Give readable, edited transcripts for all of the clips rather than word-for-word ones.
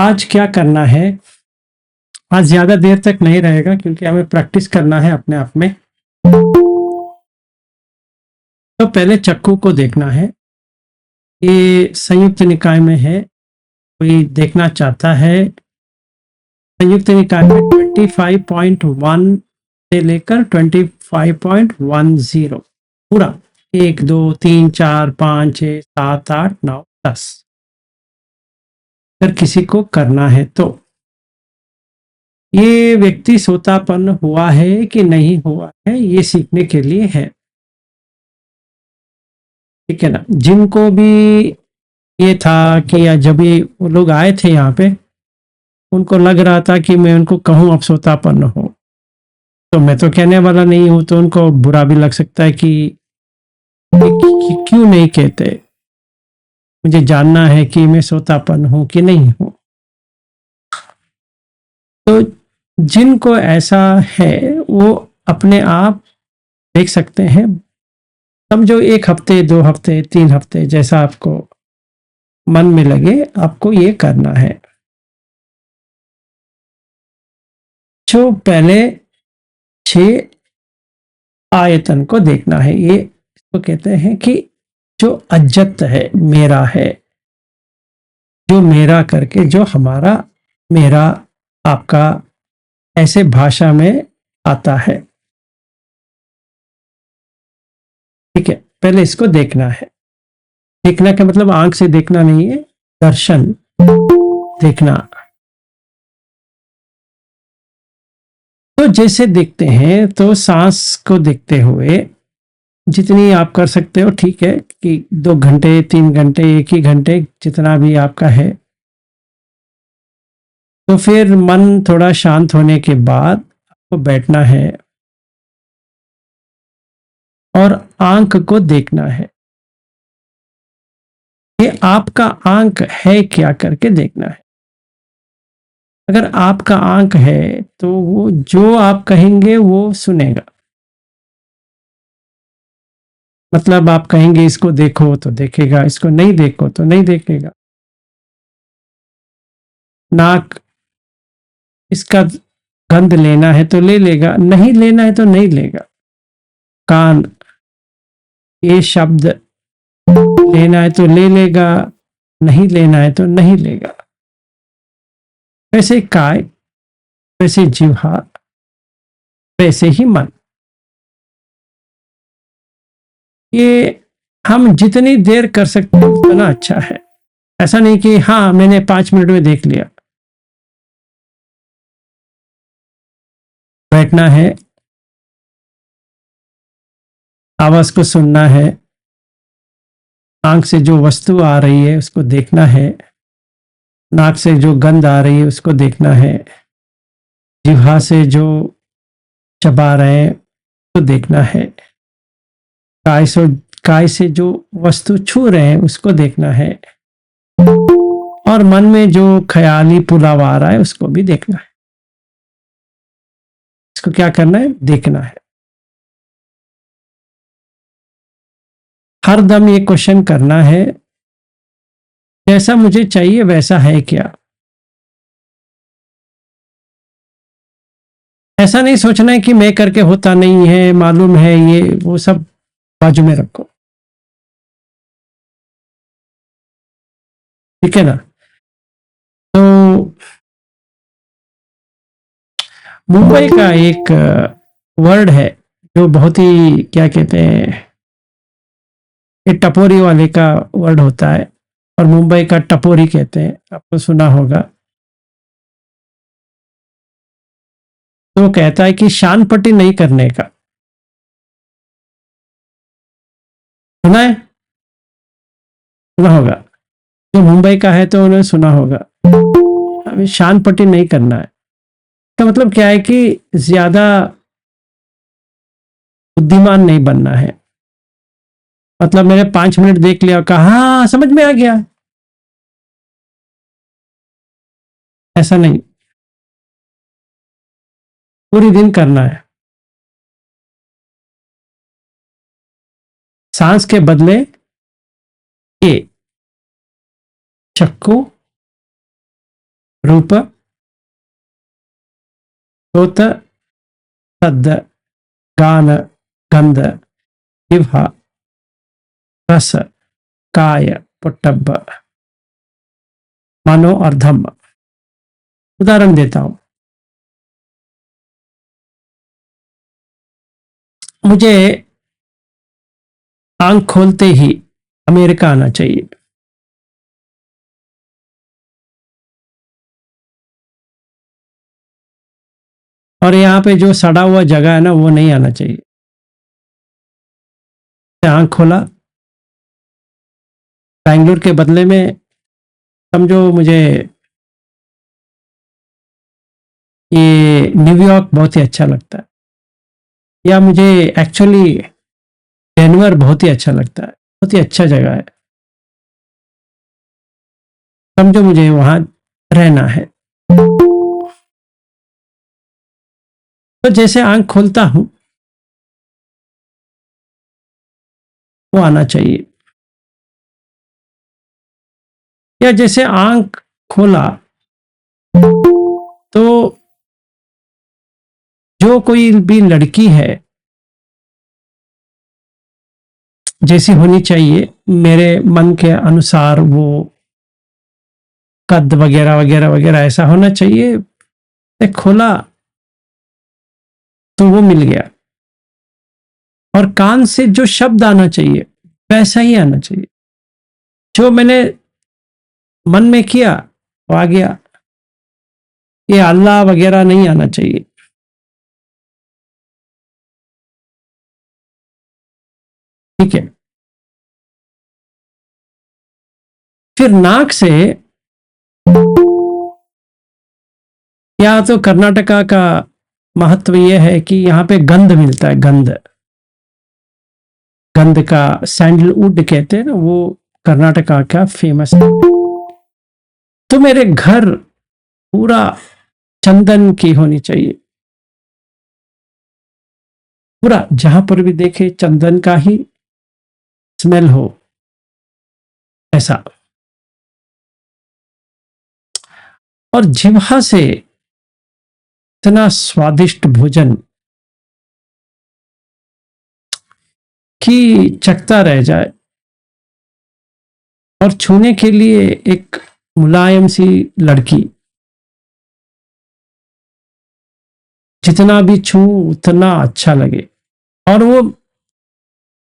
आज क्या करना है, आज ज़्यादा देर तक नहीं रहेगा क्योंकि हमें प्रैक्टिस करना है अपने आप में। तो पहले चक्कू को देखना है। ये संयुक्त निकाय में है, कोई देखना चाहता है। संयुक्त निकाय में 25.1 से लेकर 25.10 पूरा 1 2 3 4 5 6 7 8 9 10 अगर किसी को करना है तो ये व्यक्ति सोतापन्न हुआ है कि नहीं हुआ है, ये सीखने के लिए है। ठीक है ना। जिनको भी ये था कि या जब भी वो लोग आए थे यहाँ पे, उनको लग रहा था कि मैं उनको कहूँ अब सोतापन्न हो, तो मैं तो कहने वाला नहीं हूं, तो उनको बुरा भी लग सकता है कि क्यों नहीं कहते। मुझे जानना है कि मैं सोतापन्न हूं कि नहीं हूं। तो जिनको ऐसा है वो अपने आप देख सकते हैं। समझो 1 हफ्ते 2 हफ्ते 3 हफ्ते जैसा आपको मन में लगे, आपको ये करना है। जो पहले 6 आयतन को देखना है, ये इसको कहते हैं कि जो अज्जत है, मेरा है, जो मेरा करके, जो हमारा, मेरा, आपका, ऐसे भाषा में आता है। ठीक है, पहले इसको देखना है। देखना का मतलब आंख से देखना नहीं है, दर्शन देखना। तो जैसे देखते हैं तो सांस को देखते हुए जितनी आप कर सकते हो, ठीक है, कि 2 घंटे 3 घंटे 1 ही घंटे जितना भी आपका है। तो फिर मन थोड़ा शांत होने के बाद आपको बैठना है और आंख को देखना है। ये आपका आंख है क्या करके देखना है। अगर आपका आंख है तो वो जो आप कहेंगे वो सुनेगा। मतलब आप कहेंगे इसको देखो तो देखेगा, इसको नहीं देखो तो नहीं देखेगा। नाक, इसका गंध लेना है तो ले लेगा, नहीं लेना है तो नहीं लेगा। कान, ये शब्द लेना है तो ले लेगा, नहीं लेना है तो नहीं लेगा। वैसे काय, वैसे जिह्वा, वैसे ही मन। ये हम जितनी देर कर सकते हैं उतना अच्छा है। ऐसा नहीं कि हाँ मैंने 5 मिनट में देख लिया। बैठना है, आवाज को सुनना है, आंख से जो वस्तु आ रही है उसको देखना है, नाक से जो गंध आ रही है उसको देखना है, जिह्वा से जो चबा रहे हैं उसको देखना है, काय से काय से जो वस्तु छू रहे हैं उसको देखना है, और मन में जो ख्याली पुलाव आ रहा है उसको भी देखना है। इसको क्या करना है, देखना है। हर दम ये क्वेश्चन करना है, जैसा मुझे चाहिए वैसा है क्या। ऐसा नहीं सोचना है कि मैं करके होता नहीं है, मालूम है, ये वो सब बाजू में रखो। ठीक है ना। तो मुंबई का एक वर्ड है जो बहुत ही, क्या कहते हैं, ये टपोरी वाले का वर्ड होता है, और मुंबई का टपोरी कहते हैं, आपको सुना होगा। तो वो कहता है कि शान पट्टी नहीं करने का। सुना है, सुना होगा। जो मुंबई का है तो उन्होंने सुना होगा। हमें शान पट्टी नहीं करना है। इसका मतलब क्या है कि ज्यादा बुद्धिमान नहीं बनना है। मतलब मैंने 5 मिनट देख लिया और कहा हाँ समझ में आ गया, ऐसा नहीं। पूरी दिन करना है। सांस के बदले ये चक्कू रूप, सोत, शब्द, गान, गंध, जिह्वा, रस, काय, पुट्टब्ब, मनो और धम्म। उदाहरण देता हूं। मुझे आंख खोलते ही अमेरिका आना चाहिए, और यहाँ पे जो सड़ा हुआ जगह है ना वो नहीं आना चाहिए। आंख खोला, बैंगलोर के बदले में समझो मुझे ये न्यूयॉर्क बहुत ही अच्छा लगता है, या मुझे एक्चुअली डेनवर बहुत ही अच्छा लगता है, बहुत ही अच्छा जगह है, समझो मुझे वहां रहना है। तो जैसे आंख खोलता हूं वो आना चाहिए, या जैसे आंख खोला तो जो कोई भी लड़की है जैसी होनी चाहिए मेरे मन के अनुसार, वो कद वगैरह वगैरह वगैरह ऐसा होना चाहिए, खोला तो वो मिल गया। और कान से जो शब्द आना चाहिए वैसा ही आना चाहिए, जो मैंने मन में किया वो आ गया। ये अल्लाह वगैरह नहीं आना चाहिए, ठीक है। फिर नाक से, या तो कर्नाटका का महत्व यह है कि यहाँ पे गंध मिलता है, गंध, गंध का सैंडलवुड कहते हैं ना, वो कर्नाटका का फेमस है। तो मेरे घर पूरा चंदन की होनी चाहिए, पूरा जहां पर भी देखे चंदन का ही स्मेल हो, ऐसा। और जिह्वा से इतना स्वादिष्ट भोजन कि चखता रह जाए, और छूने के लिए एक मुलायम सी लड़की, जितना भी छू उतना अच्छा लगे, और वो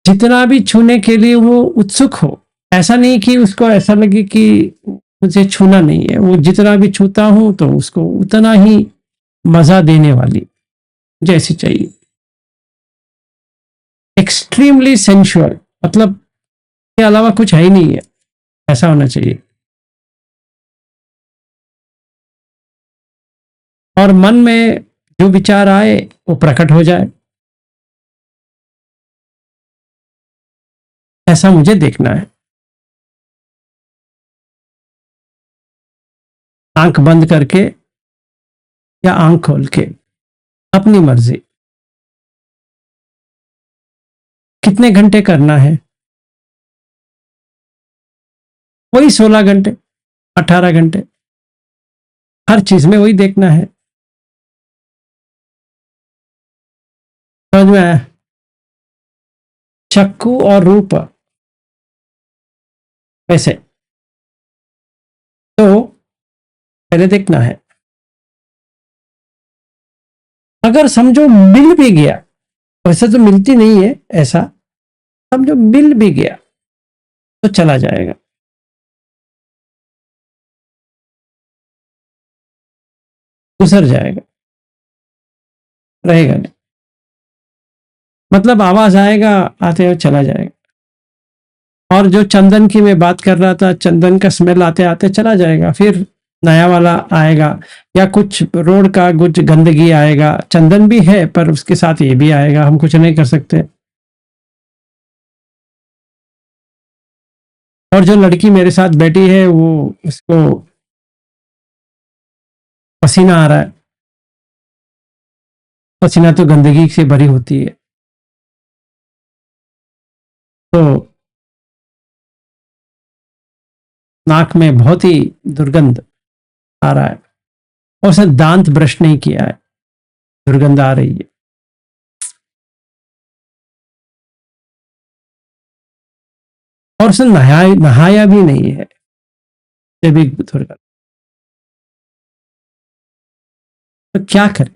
जितना भी छूने के लिए वो उत्सुक हो, ऐसा नहीं कि उसको ऐसा लगे कि मुझे छूना नहीं है, वो जितना भी छूता हूं तो उसको उतना ही मजा देने वाली जैसी चाहिए, एक्सट्रीमली सेंशुअल, मतलब के अलावा कुछ है ही नहीं है, ऐसा होना चाहिए। और मन में जो विचार आए वो प्रकट हो जाए, ऐसा मुझे देखना है। आंख बंद करके या आंख खोल के, अपनी मर्जी। कितने घंटे करना है? वही 16 घंटे, 18 घंटे, हर चीज में वही देखना है। समझ में आया? चक्कू और रूप वैसे, तो पहले देखना है। अगर समझो मिल भी गया, वैसे तो मिलती नहीं है ऐसा, समझो मिल भी गया तो चला जाएगा, गुजर जाएगा, रहेगा नहीं। मतलब आवाज आएगा, आते हुए चला जाएगा। और जो चंदन की मैं बात कर रहा था, चंदन का स्मेल आते आते चला जाएगा, फिर नया वाला आएगा, या कुछ रोड का कुछ गंदगी आएगा, चंदन भी है पर उसके साथ ये भी आएगा, हम कुछ नहीं कर सकते। और जो लड़की मेरे साथ बैठी है वो, उसको पसीना आ रहा है, पसीना तो गंदगी से भरी होती है, तो नाक में बहुत ही दुर्गंध आ रहा है, और उसने दांत ब्रश नहीं किया है, दुर्गंध आ रही है। और उसने नहाया नहाया भी नहीं है, ये भी दुर्गंध। तो क्या करें?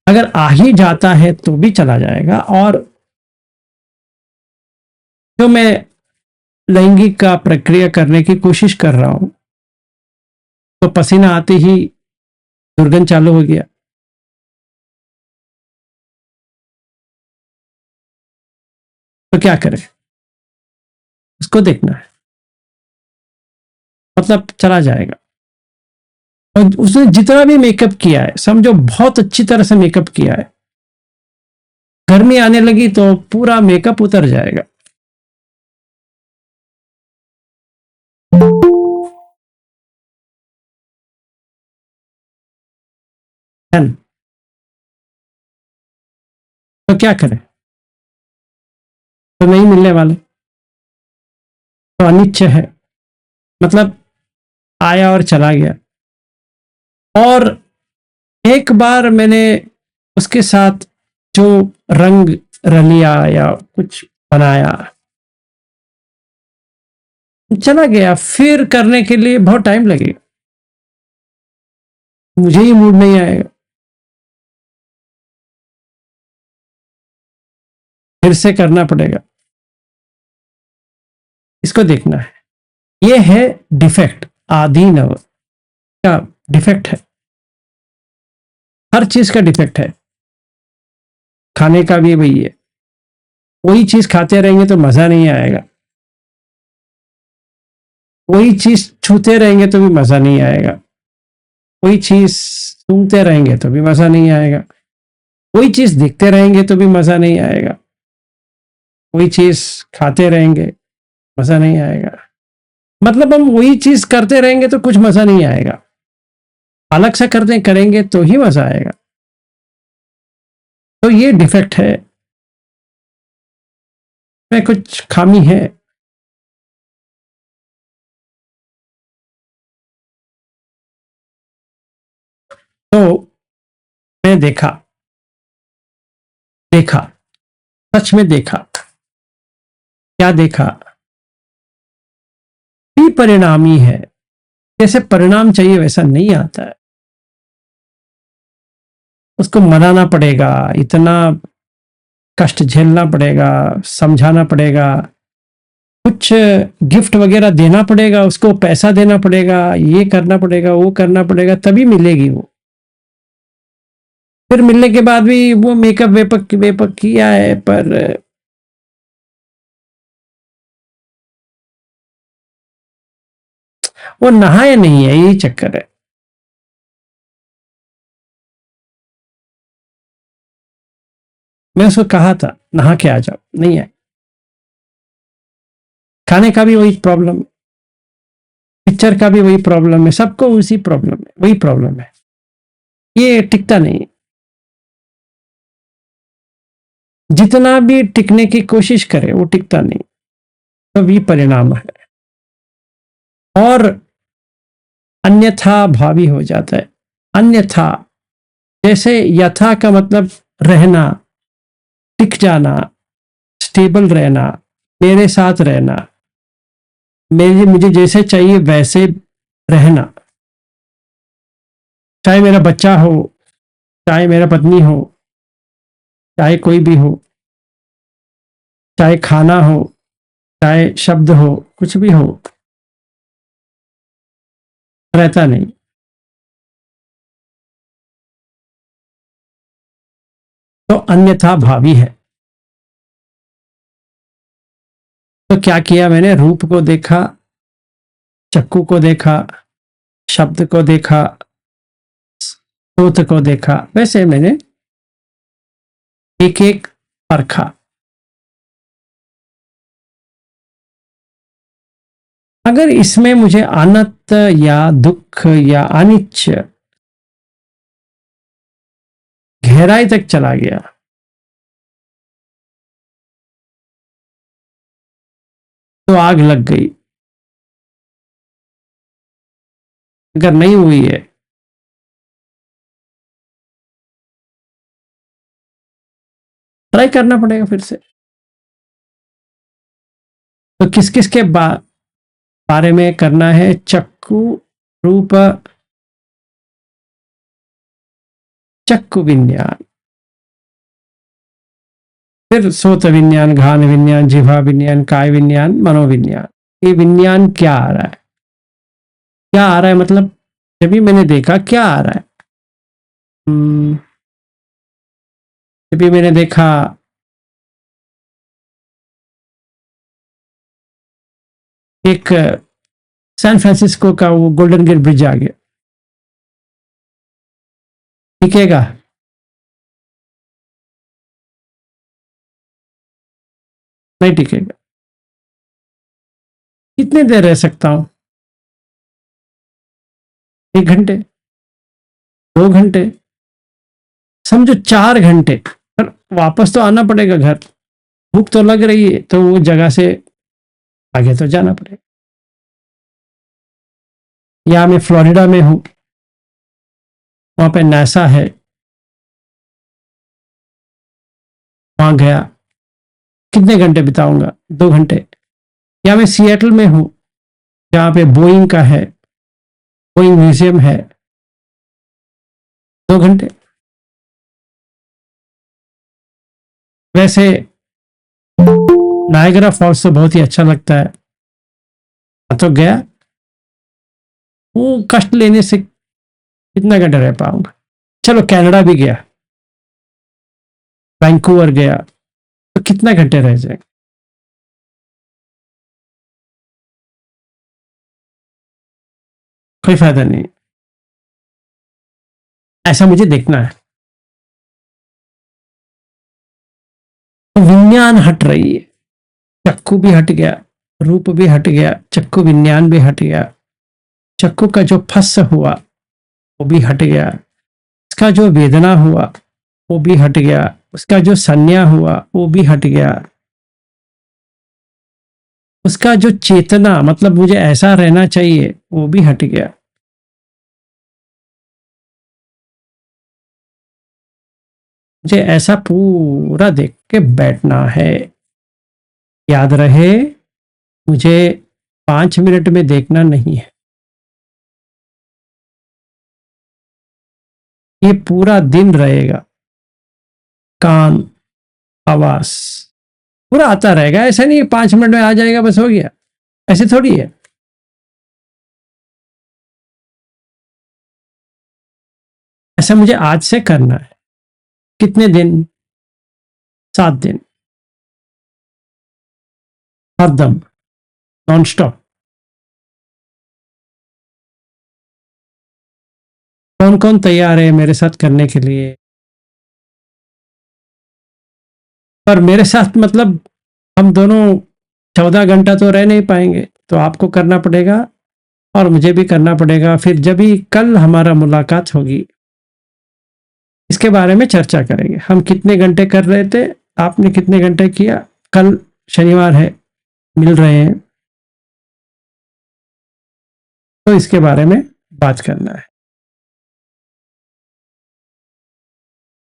अगर आ ही जाता है तो भी चला जाएगा, और जो मैं लैंगिक का प्रक्रिया करने की कोशिश कर रहा हूं, तो पसीना आते ही दुर्गंध चालू हो गया। तो क्या करें? उसको देखना है, मतलब चला जाएगा। और उसने जितना भी मेकअप किया है, समझो बहुत अच्छी तरह से मेकअप किया है, गर्मी आने लगी तो पूरा मेकअप उतर जाएगा। है ना? तो क्या करें? तो नहीं मिलने वाले, तो अनिच्छ है, मतलब आया और चला गया। और एक बार मैंने उसके साथ जो रंग रलिया या कुछ बनाया, चला गया, फिर करने के लिए बहुत टाइम लगेगा, मुझे ही मूड नहीं आएगा, फिर से करना पड़ेगा। इसको देखना है, ये है डिफेक्ट, आदीनव का डिफेक्ट है, हर चीज का डिफेक्ट है। खाने का भी वही है, वही चीज खाते रहेंगे तो मजा नहीं आएगा, वही चीज छूते रहेंगे तो भी मजा नहीं आएगा, वही चीज सूंघते रहेंगे तो भी मजा नहीं आएगा, वही चीज देखते रहेंगे तो भी मजा नहीं आएगा, वही चीज खाते रहेंगे, मजा नहीं आएगा। मतलब हम वही चीज करते रहेंगे तो कुछ मजा नहीं आएगा, अलग से करते करेंगे तो ही मजा आएगा। तो ये डिफेक्ट है, में कुछ खामी है। तो मैं देखा, देखा, सच में देखा। क्या देखा? परिणामी है, जैसे परिणाम चाहिए वैसा नहीं आता है, उसको मनाना पड़ेगा, इतना कष्ट झेलना पड़ेगा, समझाना पड़ेगा, कुछ गिफ्ट वगैरह देना पड़ेगा, उसको पैसा देना पड़ेगा, ये करना पड़ेगा, वो करना पड़ेगा, तभी मिलेगी वो। फिर मिलने के बाद भी वो मेकअप वेपक वेपक किया है, पर वो नहाया नहीं है, यही चक्कर है। मैं उसको कहा था नहा के आ जाओ, नहीं है। खाने का भी वही प्रॉब्लम, पिक्चर का भी वही प्रॉब्लम है, सबको उसी प्रॉब्लम है, वही प्रॉब्लम है, ये टिकता नहीं। जितना भी टिकने की कोशिश करे वो टिकता नहीं, तो भी परिणाम है। और अन्यथा भावी हो जाता है। अन्यथा, जैसे यथा का मतलब रहना, टिक जाना, स्टेबल रहना, मेरे साथ रहना, मेरे मुझे जैसे चाहिए वैसे रहना, चाहे मेरा बच्चा हो, चाहे मेरा पत्नी हो, चाहे कोई भी हो, चाहे खाना हो, चाहे शब्द हो, कुछ भी हो, रहता नहीं। तो अन्यथा भावी है। तो क्या किया मैंने? रूप को देखा, चक्कू को देखा, शब्द को देखा, स्रोत को देखा, वैसे मैंने एक एक परखा। अगर इसमें मुझे आनत या दुख या अनिच्छ गहराई तक चला गया, तो आग लग गई। अगर नहीं हुई है ट्राई करना पड़ेगा फिर से। तो किस किस के बारे में करना है? चक्षु, रूप, चक्षु विज्ञान, फिर सोत विज्ञान, घान विज्ञान, जिह्वा विज्ञान, काय विज्ञान, मनोविज्ञान। ये विज्ञान क्या आ रहा है? क्या आ रहा है मतलब जब भी मैंने देखा क्या आ रहा है, जब भी मैंने देखा एक सैन फ्रांसिस्को का वो गोल्डन गेट ब्रिज आ गया, दिखेगा? नहीं टिकेगा। कितने देर रह सकता हूं? 1 घंटे, 2 घंटे, समझो 4 घंटे। पर वापस तो आना पड़ेगा घर, भूख तो लग रही है, तो वो जगह से आगे तो जाना पड़ेगा। या मैं फ्लोरिडा में हूं, वहां पे नासा है, वहां गया, कितने घंटे बिताऊंगा? 2 घंटे। या मैं सिएटल में हूं, जहां पे बोइंग का है, बोइंग म्यूजियम है, 2 घंटे। वैसे नायगरा फॉल्स तो बहुत ही अच्छा लगता है, तो गया, वो कष्ट लेने से कितना घंटा रह पाऊंगा? चलो कनाडा भी गया, वैंकूवर गया, तो कितना घंटे रह जाएंगे? कोई फायदा नहीं। ऐसा मुझे देखना है। तो विज्ञान हट रही है, चक्कू भी हट गया, रूप भी हट गया, चक्कू विज्ञान भी हट गया, चक्कू का जो फस हुआ वो भी हट गया, उसका जो वेदना हुआ वो भी हट गया, उसका जो संज्ञा हुआ वो भी हट गया, उसका जो चेतना मतलब मुझे ऐसा रहना चाहिए वो भी हट गया। मुझे ऐसा पूरा देख के बैठना है। याद रहे, मुझे 5 मिनट में देखना नहीं है, ये पूरा दिन रहेगा। कान, आवाज पूरा आता रहेगा। ऐसा नहीं 5 मिनट में आ जाएगा बस हो गया, ऐसे थोड़ी है। ऐसा मुझे आज से करना है। कितने दिन? 7 दिन, हरदम, नॉन स्टॉप। कौन कौन तैयार है मेरे साथ करने के लिए? पर मेरे साथ मतलब हम दोनों 14 घंटा तो रह नहीं पाएंगे, तो आपको करना पड़ेगा और मुझे भी करना पड़ेगा। फिर जब भी कल हमारा मुलाकात होगी, इसके बारे में चर्चा करेंगे। हम कितने घंटे कर रहे थे, आपने कितने घंटे किया? कल शनिवार है, मिल रहे हैं, तो इसके बारे में बात करना है।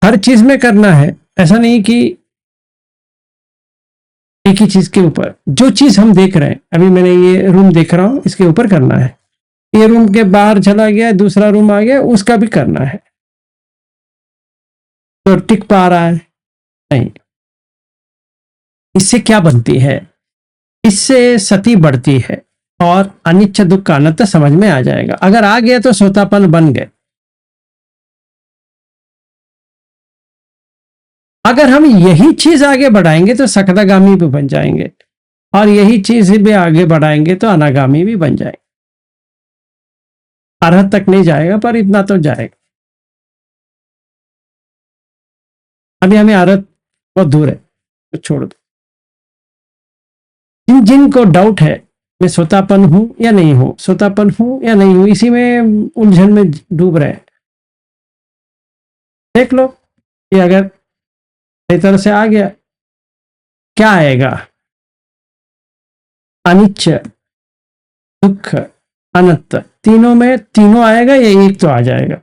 हर चीज में करना है, ऐसा नहीं कि एक ही चीज के ऊपर। जो चीज हम देख रहे हैं, अभी मैंने ये रूम देख रहा हूं, इसके ऊपर करना है। ये रूम के बाहर चला गया, दूसरा रूम आ गया, उसका भी करना है। तो टिक पा रहा है? नहीं। इससे क्या बनती है? इससे सती बढ़ती है और अनिच्छ दुख का अनंत समझ में आ जाएगा। अगर आ गया तो सोतापन बन गए। अगर हम यही चीज आगे बढ़ाएंगे तो सकदागामी भी बन जाएंगे, और यही चीज भी आगे बढ़ाएंगे तो अनागामी भी बन जाएंगे। अरहत तक नहीं जाएगा पर इतना तो जाएगा। अभी हमें अरहत बहुत दूर है, तो छोड़ दो। जिन जिनको डाउट है मैं सोतापन हूं या नहीं हूं, सोतापन हूं या नहीं हूं, इसी में उलझन में डूब रहे हैं, देख लो कि अगर सही तरह से आ गया, क्या आएगा? अनिच्छ, दुख, अनंत, तीनों में तीनों आएगा या एक तो आ जाएगा?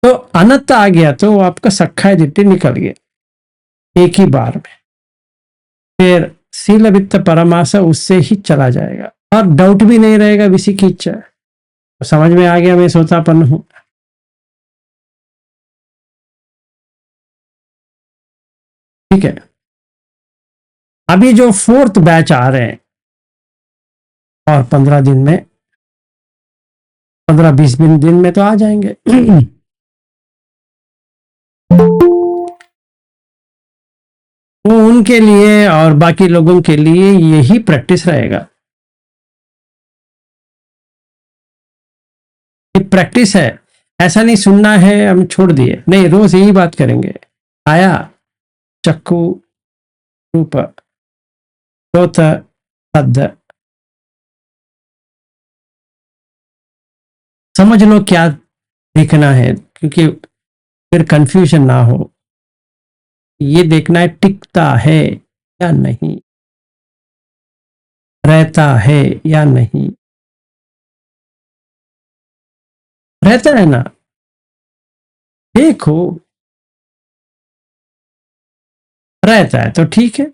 तो अनंत आ गया तो वो आपका सख्खाय दिट्टी निकल गया एक ही बार में। फिर शील वित्त परमास उससे ही चला जाएगा और डाउट भी नहीं रहेगा विषय की इच्छा। तो समझ में आ गया मैं सोतापन्न हूं। ठीक है, अभी जो 4th बैच आ रहे हैं और 15 दिन में 15-20 दिन में तो आ जाएंगे। वो उनके लिए और बाकी लोगों के लिए यही प्रैक्टिस रहेगा। ये प्रैक्टिस है, ऐसा नहीं सुनना है हम छोड़ दिए, नहीं रोज यही बात करेंगे। आया, चक्कू, रूप, श्रोत, शब्द, समझ लो क्या देखना है, क्योंकि फिर कंफ्यूजन ना हो। ये देखना है टिकता है या नहीं, रहता है या नहीं। रहता है ना, देखो रहता है तो ठीक है।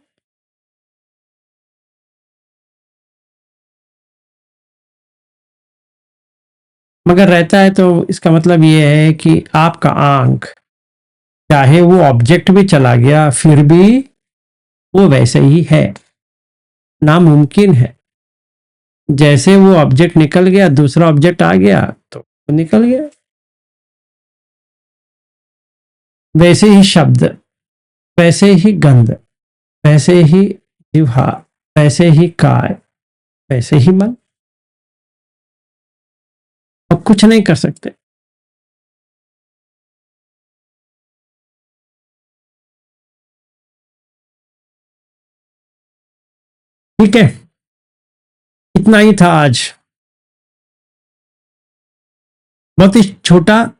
मगर रहता है तो इसका मतलब ये है कि आपका आंख, चाहे वो ऑब्जेक्ट भी चला गया फिर भी वो वैसे ही है, नामुमकिन है। जैसे वो ऑब्जेक्ट निकल गया दूसरा ऑब्जेक्ट आ गया तो वो निकल गया। वैसे ही शब्द, वैसे ही गंध, वैसे ही जिह्वा, वैसे ही काय, वैसे ही मन। अब कुछ नहीं कर सकते। ठीक है, इतना ही था आज, बहुत ही छोटा।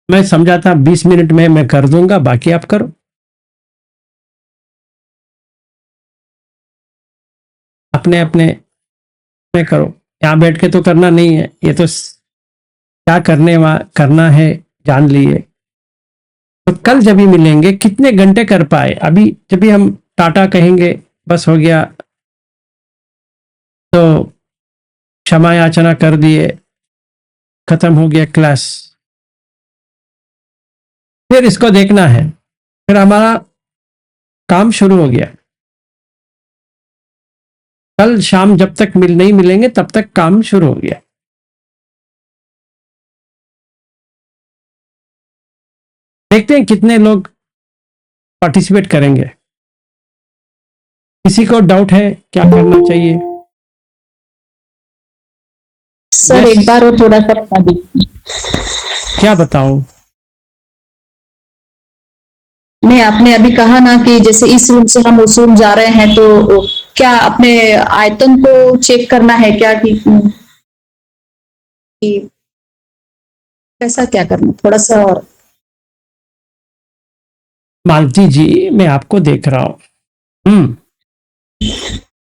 मैं समझा था 20 मिनट में मैं कर दूंगा, बाकी आप करो। अपने अपने में करो, यहां बैठ के तो करना नहीं है, ये तो क्या करना है जान लिए। तो कल जब भी मिलेंगे कितने घंटे कर पाए, अभी जब भी हम टाटा कहेंगे बस हो गया तो क्षमा याचना कर दिए, खत्म हो गया क्लास। फिर इसको देखना है, फिर हमारा काम शुरू हो गया। कल शाम जब तक नहीं मिलेंगे तब तक काम शुरू हो गया। देखते हैं कितने लोग पार्टिसिपेट करेंगे। किसी को डाउट है क्या करना चाहिए? सर एक बार और थोड़ा सा बता दीजिए। क्या बताऊं? नहीं, आपने अभी कहा ना कि जैसे इस रूम से हम उस रूम जा रहे हैं तो क्या अपने आयतन को चेक करना है क्या कि कैसा क्या करना, थोड़ा सा और। मालती जी मैं आपको देख रहा हूं।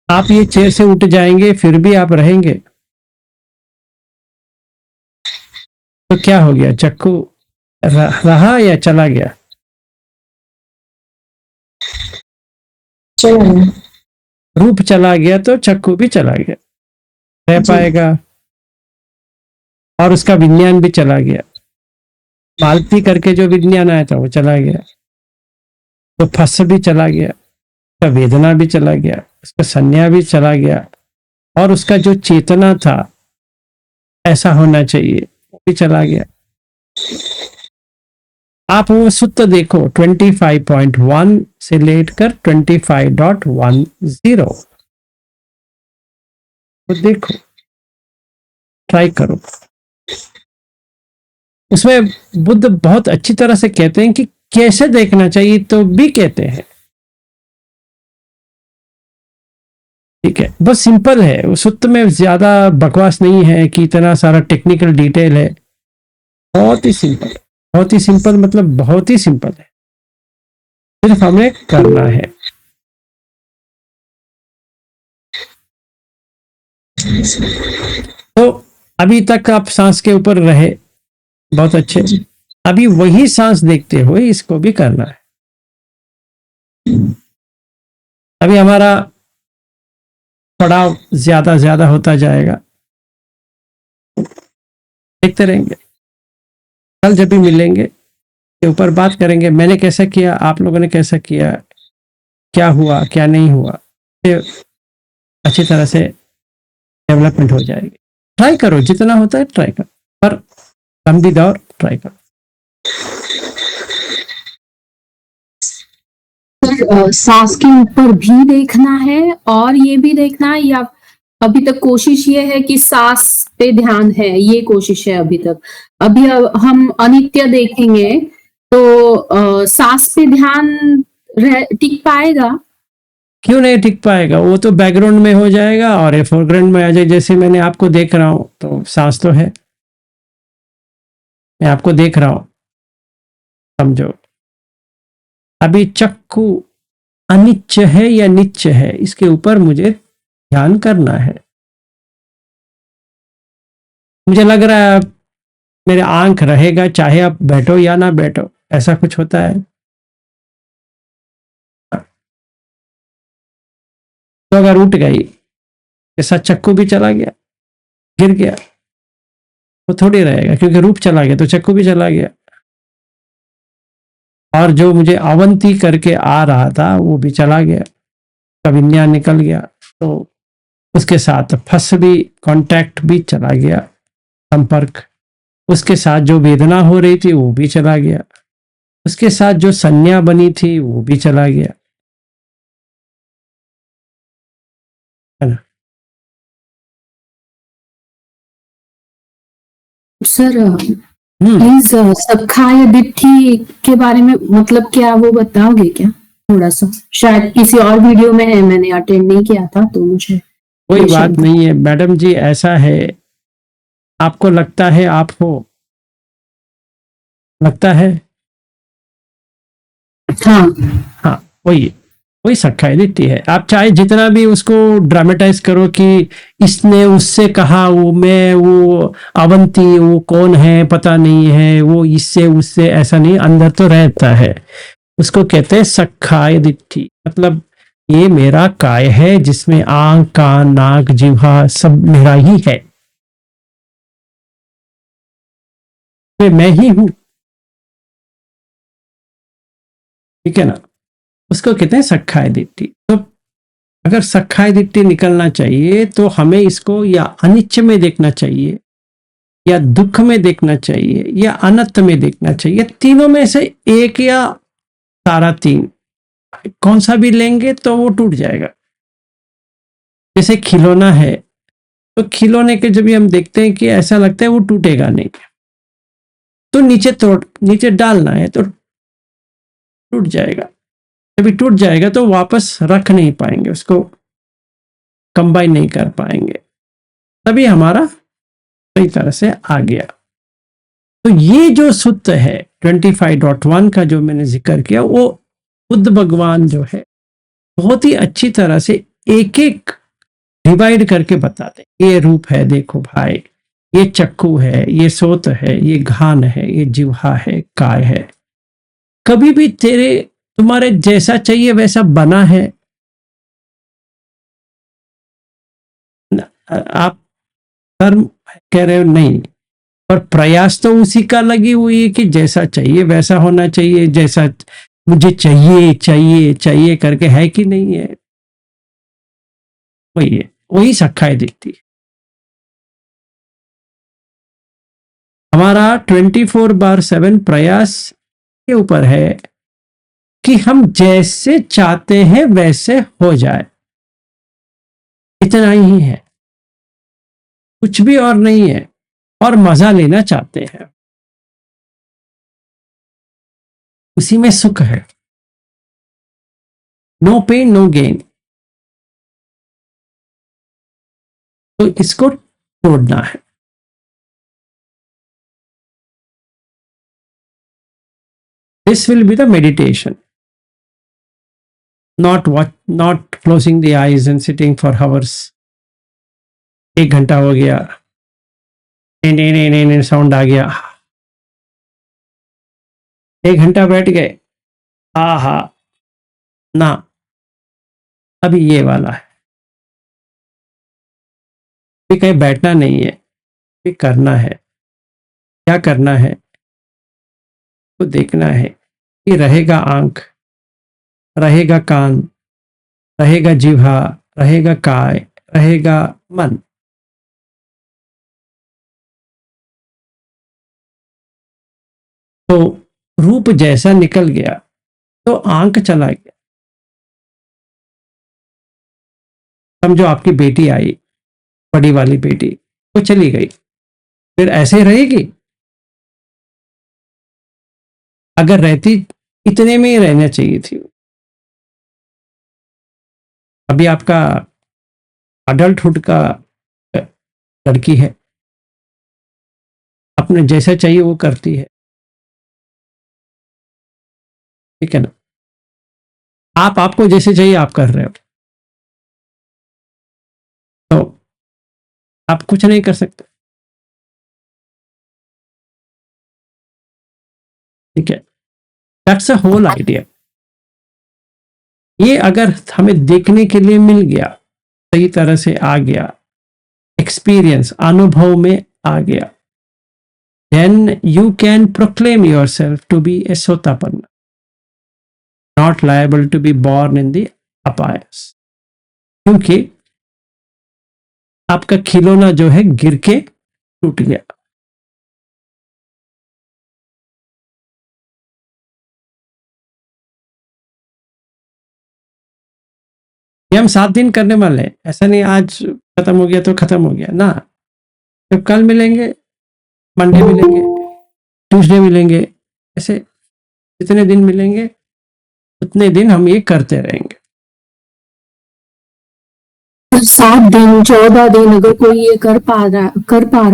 आप ये चेयर से उठ जाएंगे फिर भी आप रहेंगे तो क्या हो गया? चक्कू रहा या चला गया? चलो रूप चला गया तो चक्कू भी चला गया, रह जी। पाएगा? और उसका विज्ञान भी चला गया, मालती करके जो विज्ञान आया था वो चला गया, तो फस भी चला गया, उसका वेदना भी चला गया, उसका संज्ञा भी चला गया, और उसका जो चेतना था ऐसा होना चाहिए वो भी चला गया। आप वो सूत्र देखो 25.1 से लेकर 25.10, तो देखो, ट्राई करो। उसमें बुद्ध बहुत अच्छी तरह से कहते हैं कि कैसे देखना चाहिए, तो भी कहते हैं। ठीक है, बस सिंपल है, उस सूत्र में ज्यादा बकवास नहीं है कि इतना सारा टेक्निकल डिटेल है। बहुत ही सिंपल, बहुत ही सिंपल, मतलब बहुत ही सिंपल है, सिर्फ हमें करना है। तो अभी तक आप सांस के ऊपर रहे, बहुत अच्छे। अभी वही सांस देखते हुए इसको भी करना है। अभी हमारा पड़ाव ज्यादा ज्यादा होता जाएगा, देखते रहेंगे। कल जब भी मिलेंगे के ऊपर बात करेंगे, मैंने कैसा किया, आप लोगों ने कैसा किया, क्या हुआ क्या नहीं हुआ, ये अच्छी तरह से डेवलपमेंट हो जाएगी। ट्राई करो, जितना होता है ट्राई करो, पर लंबी दौर ट्राई करो। सांस के ऊपर भी देखना है और ये भी देखना है, या अभी तक कोशिश ये है कि सांस पे ध्यान है, ये कोशिश है अभी तक? अभी हम अनित्य देखेंगे तो सांस पे ध्यान टिक पाएगा? क्यों नहीं टिक पाएगा? वो तो बैकग्राउंड में हो जाएगा और ये फोरग्राउंड में आ जाए। जैसे मैंने आपको देख रहा हूं तो सांस तो है, मैं आपको देख रहा हूं, समझो। अभी चक्कू अनिच्य है या निच्य है, इसके ऊपर मुझे ध्यान करना है। मुझे लग रहा है मेरे आंख रहेगा चाहे आप बैठो या ना बैठो, ऐसा कुछ होता है। तो अगर उठ गई, ऐसा चक्कू भी चला गया, गिर गया, वो थोड़ी रहेगा, क्योंकि रूप चला गया तो चक्कू भी चला गया। और जो मुझे अवंती करके आ रहा था वो भी चला गया, कविन्या निकल गया, तो उसके साथ फंस भी, कांटेक्ट भी चला गया, संपर्क। उसके साथ जो वेदना हो रही थी वो भी चला गया, उसके साथ जो संज्ञा बनी थी वो भी चला गया, है ना। सर प्लीज सखाय दिट्ठी के बारे में मतलब क्या वो बताओगे क्या थोड़ा सा? शायद किसी और वीडियो में है, मैंने अटेंड नहीं किया था तो मुझे कोई बात नहीं है मैडम जी, ऐसा है, आपको लगता है आप हो, लगता है। हाँ हाँ, वही सखाई दिट्ठी है। आप चाहे जितना भी उसको ड्रामेटाइज करो कि इसने उससे कहा, वो मैं, वो अवंती, वो कौन है पता नहीं है, वो इससे उससे, ऐसा नहीं, अंदर तो रहता है। उसको कहते हैं सखाय दिट्ठी, मतलब ये मेरा काय है जिसमें आंख कान नाक जिह्वा सब मेरा ही है, मैं ही हूं, ठीक है ना। उसको कहते हैं सखाय दिट्ठी। तो अगर सखाय दिट्ठी निकलना चाहिए तो हमें इसको या अनिच्च में देखना चाहिए, या दुख में देखना चाहिए, या अनंत में देखना चाहिए। तीनों में से एक या सारा तीन, कौन सा भी लेंगे तो वो टूट जाएगा। जैसे खिलौना है, तो खिलौने के जब भी हम देखते हैं कि ऐसा लगता है वो टूटेगा नहीं, तो नीचे डालना है तो टूट जाएगा। जब टूट जाएगा तो वापस रख नहीं पाएंगे, उसको कंबाइन नहीं कर पाएंगे, तभी हमारा सही तरह से आ गया। तो ये जो सूत्र है 25.1 का जो मैंने जिक्र किया, वो बुद्ध भगवान जो है बहुत ही अच्छी तरह से एक एक डिवाइड करके बताते। ये रूप है, देखो भाई, ये चक्कू है, ये सोत है, ये घान है, ये जिह्वा है, काय है। कभी भी तुम्हारे जैसा चाहिए वैसा बना है, आप कर्म कह रहे हो नहीं, पर प्रयास तो उसी का लगी हुई है कि जैसा चाहिए वैसा होना चाहिए, जैसा मुझे चाहिए चाहिए चाहिए करके, है कि नहीं है? वही है, वही सखाई दिखती है। हमारा 24/7 प्रयास के ऊपर है कि हम जैसे चाहते हैं वैसे हो जाए, इतना ही है, कुछ भी और नहीं है। और मजा लेना चाहते हैं, उसी में सुख है। नो पेन नो गेन, तो इसको तोड़ना है। This will be the meditation, not closing the eyes and sitting for hours. 1 घंटा हो गया, साउंड आ गया, 1 घंटा बैठ गए, आहा, ना, अभी ये वाला है, अभी कहीं बैठना नहीं है, अभी करना है। क्या करना है? तो देखना है कि रहेगा आंख, रहेगा कान, रहेगा जिह्वा, रहेगा काय, रहेगा मन। तो रूप जैसा निकल गया तो आंख चला गया। समझो आपकी बेटी आई, बड़ी वाली बेटी, वो चली गई, फिर ऐसे ही रहेगी? अगर रहती, इतने में ही रहना चाहिए थी। अभी आपका अडल्टहुड का लड़की है, अपने जैसा चाहिए वो करती है, ठीक है ना? आपको जैसे चाहिए आप कर रहे हो, तो आप कुछ नहीं कर सकते, ठीक है? That's a whole idea. ये अगर हमें देखने के लिए मिल गया, सही तरह से आ गया, एक्सपीरियंस, अनुभव में आ गया, then you can proclaim yourself to be a Sotapanna, not liable to be born in the apayas. क्योंकि आपका खिलौना जो है गिर के टूट गया। ये हम 7 दिन करने वाले हैं, ऐसा नहीं आज खत्म हो गया तो खत्म हो गया ना। तो कल मिलेंगे, मंडे मिलेंगे, ट्यूसडे मिलेंगे, ऐसे जितने दिन मिलेंगे उतने दिन हम ये करते रहेंगे। 7 दिन 14 दिन अगर कोई ये कर पा रहा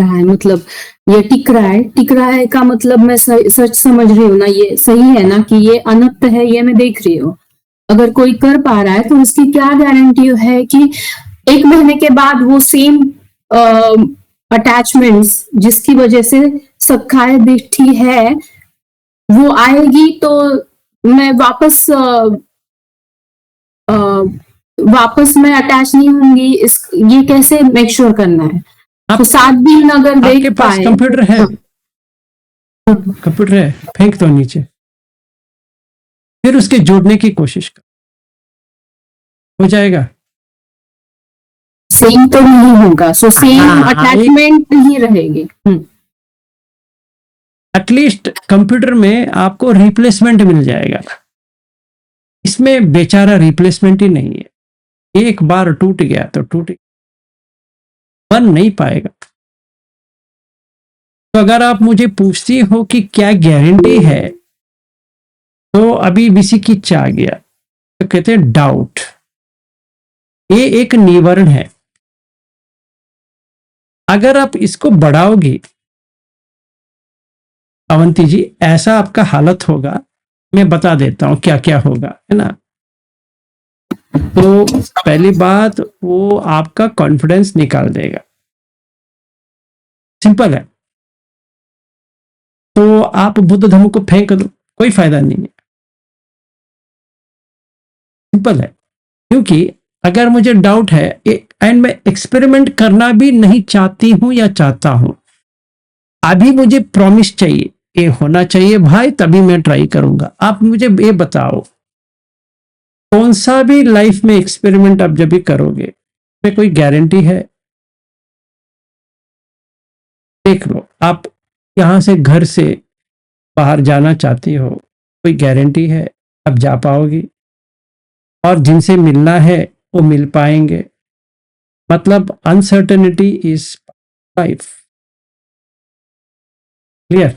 है, मतलब ये टिक रहा है का मतलब मैं सच समझ रही हूँ ना, ये सही है ना कि ये अनक्त है, ये मैं देख रही हूँ। अगर कोई कर पा रहा है तो उसकी क्या गारंटी है कि 1 महीने के बाद वो सेम अटैचमेंट्स जिसकी वजह से सखाए दिखती है वो आएगी, तो मैं वापस मैं अटैच नहीं होंगी। ये कैसे मेक श्योर करना है? तो 7 दिन अगर आपके देख पास पाए। कंप्यूटर है? कंप्यूटर है, फेंक दो नीचे, फिर उसके जोड़ने की कोशिश कर, हो जाएगा। सेम तो नहीं होगा, सो सेम अटैचमेंट ही रहेगी। एटलीस्ट कंप्यूटर में आपको रिप्लेसमेंट मिल जाएगा, इसमें बेचारा रिप्लेसमेंट ही नहीं है। एक बार टूट गया तो टूट, बन नहीं पाएगा। तो अगर आप मुझे पूछती हो कि क्या गारंटी है, तो अभी बीसी की आ गया, तो कहते हैं डाउट। ये एक निवारण है। अगर आप इसको बढ़ाओगी अवंती जी, ऐसा आपका हालत होगा, मैं बता देता हूं क्या क्या होगा, है ना? तो पहली बात, वो आपका कॉन्फिडेंस निकाल देगा, सिंपल है। तो आप बुद्ध धर्म को फेंक दो, कोई फायदा नहीं है, सिंपल है। क्योंकि अगर मुझे डाउट है एंड मैं एक्सपेरिमेंट करना भी नहीं चाहती हूं या चाहता हूं, अभी मुझे प्रॉमिस चाहिए, ये होना चाहिए भाई, तभी मैं ट्राई करूंगा। आप मुझे ये बताओ, कौन सा भी लाइफ में एक्सपेरिमेंट आप जब भी करोगे, उसमें कोई गारंटी है? देख लो, आप यहां से, घर से बाहर जाना चाहती हो, कोई गारंटी है आप जा पाओगी? और जिनसे मिलना है वो मिल पाएंगे? मतलब अनसर्टेनिटी इज लाइफ, क्लियर?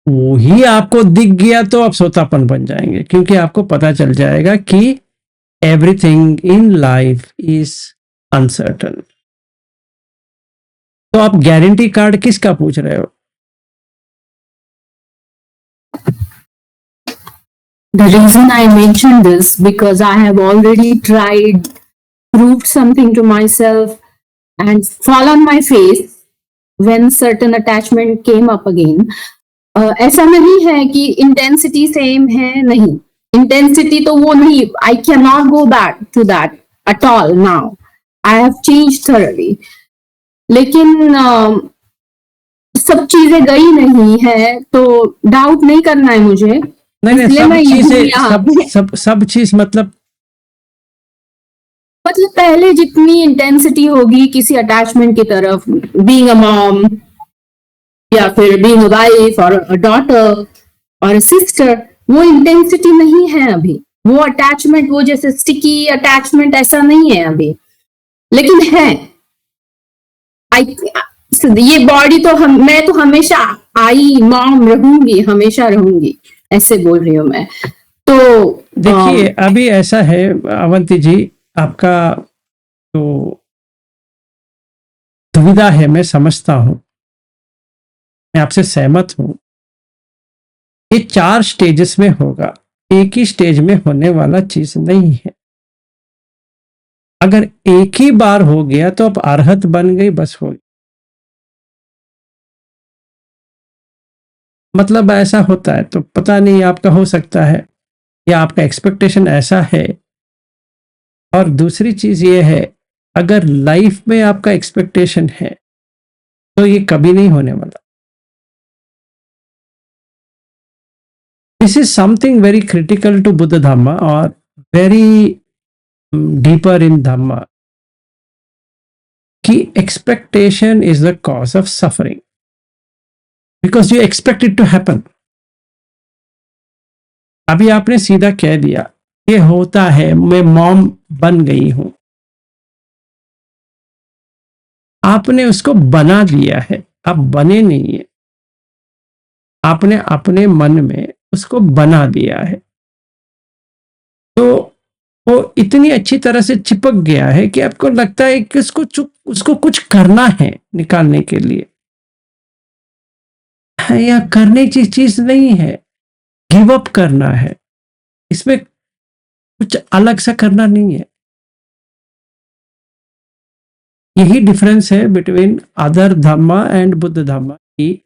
वही आपको दिख गया तो आप सोतापन बन जाएंगे, क्योंकि आपको पता चल जाएगा कि everything in life is uncertain. तो आप गारंटी कार्ड किसका पूछ रहे हो? The reason I mentioned this because I have already tried proved something to myself and fall on my face when certain attachment came up again. ऐसा नहीं है कि इंटेंसिटी सेम है, नहीं, इंटेंसिटी तो वो नहीं, I can not go back to that at all now, I have change thoroughly, लेकिन सब चीजें गई नहीं है तो डाउट नहीं करना है मुझे। नहीं इसलिए मैं सब ये हूँ चीजें यहाँ पे। सब चीज मतलब पहले जितनी इंटेंसिटी होगी किसी अटैचमेंट की तरफ, बीइंग अ मॉम या फिर बीइंग अ वाइफ और अ डॉटर और अ सिस्टर, वो इंटेंसिटी नहीं है अभी, वो अटैचमेंट, वो जैसे स्टिकी अटैचमेंट ऐसा नहीं है अभी, लेकिन है। आई, ये बॉडी तो मैं तो हमेशा आई मॉम रहूंगी, हमेशा रहूंगी, ऐसे बोल रही हूँ मैं। तो देखिए अभी ऐसा है अवंती जी, आपका तो दुविधा है, मैं समझता हूं, मैं आपसे सहमत हूं। ये 4 स्टेजेस में होगा, एक ही स्टेज में होने वाला चीज नहीं है। अगर एक ही बार हो गया तो अब अरहत बन गई, बस हो गई। मतलब ऐसा होता है तो पता नहीं, आपका हो सकता है या आपका एक्सपेक्टेशन ऐसा है। और दूसरी चीज ये है, अगर लाइफ में आपका एक्सपेक्टेशन है तो ये कभी नहीं होने वाला। This is something very critical to Buddha Dhamma और वेरी डीपर इन धम्मा, कि expectation is the cause of suffering, because you expect it to happen. अभी आपने सीधा कह दिया ये होता है, मैं मॉम बन गई हूं, आपने उसको बना दिया है, आप बने नहीं है, आपने अपने मन में उसको बना दिया है। तो वो इतनी अच्छी तरह से चिपक गया है कि आपको लगता है कि उसको कुछ करना है निकालने के लिए। या करने की चीज नहीं है, गिव अप करना है, इसमें कुछ अलग सा करना नहीं है। यही डिफरेंस है between other Dhamma and Buddha Dhamma, कि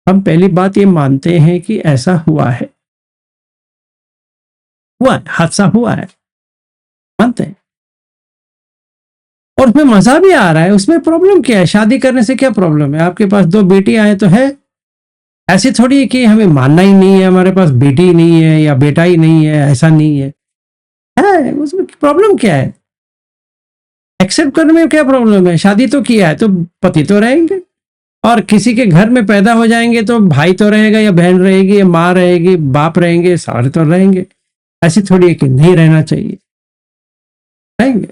हम पहली बात ये मानते हैं कि ऐसा हुआ है, हादसा हुआ है, मानते हैं, और उसमें मजा भी आ रहा है। उसमें प्रॉब्लम क्या है? शादी करने से क्या प्रॉब्लम है? आपके पास 2 बेटियां हैं तो है, ऐसे थोड़ी है कि हमें मानना ही नहीं है, हमारे पास बेटी ही नहीं है या बेटा ही नहीं है, ऐसा नहीं है। उसमें प्रॉब्लम क्या है? एक्सेप्ट करने में क्या प्रॉब्लम है? शादी तो किया है तो पति तो रहेंगे, और किसी के घर में पैदा हो जाएंगे तो भाई तो रहेगा या बहन रहेगी या माँ रहेगी, बाप रहेंगे, सारे तो रहेंगे। ऐसी थोड़ी है कि नहीं रहना चाहिए, रहेंगे।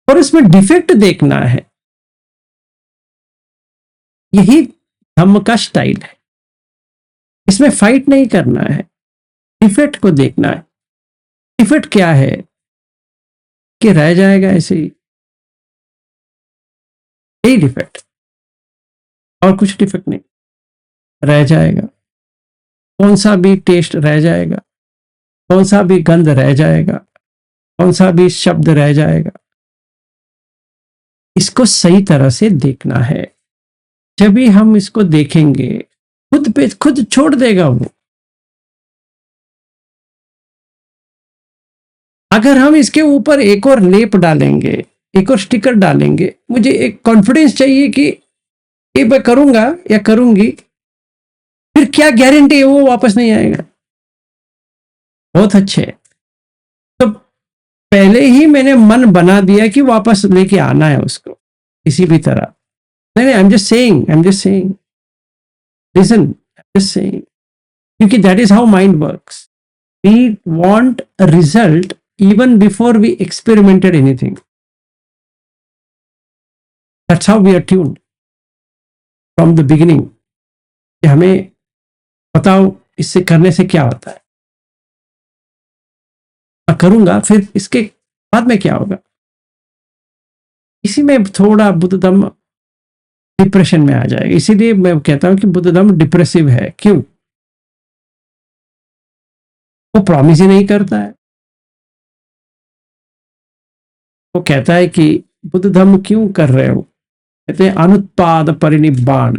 और इसमें डिफेक्ट देखना है, यही धम्म का स्टाइल है। इसमें फाइट नहीं करना है, डिफेक्ट को देखना है। डिफेक्ट क्या है कि रह जाएगा ऐसे ही, यही डिफेक्ट, और कुछ डिफेक्ट नहीं। रह जाएगा, कौन सा भी टेस्ट रह जाएगा, कौन सा भी गंध रह जाएगा, कौन सा भी शब्द रह जाएगा। इसको सही तरह से देखना है। जब भी हम इसको देखेंगे, खुद पे खुद छोड़ देगा वो। अगर हम इसके ऊपर एक और लेप डालेंगे, एक और स्टिकर डालेंगे, मुझे एक कॉन्फिडेंस चाहिए कि ये मैं करूंगा या करूंगी, फिर क्या गारंटी है वो वापस नहीं आएगा? बहुत अच्छे, तो पहले ही मैंने मन बना दिया कि वापस लेके आना है उसको किसी भी तरह। नहीं, I am just saying, listen, just saying, क्योंकि that is how mind works. We want a result even before we experimented anything. That's how we are tuned from the beginning, कि हमें बताओ इससे करने से क्या होता है, मैं करूंगा फिर इसके बाद में क्या होगा। इसी में थोड़ा बुद्ध धम्म डिप्रेशन में आ जाएगा। इसीलिए मैं कहता हूं कि बुद्ध धम्म डिप्रेसिव है। क्यों? वो प्रॉमिस ही नहीं करता है, वो कहता है कि बुद्ध धम्म क्यों कर रहे हो? कहते हैं अनुत्पाद परिनिब्बाण,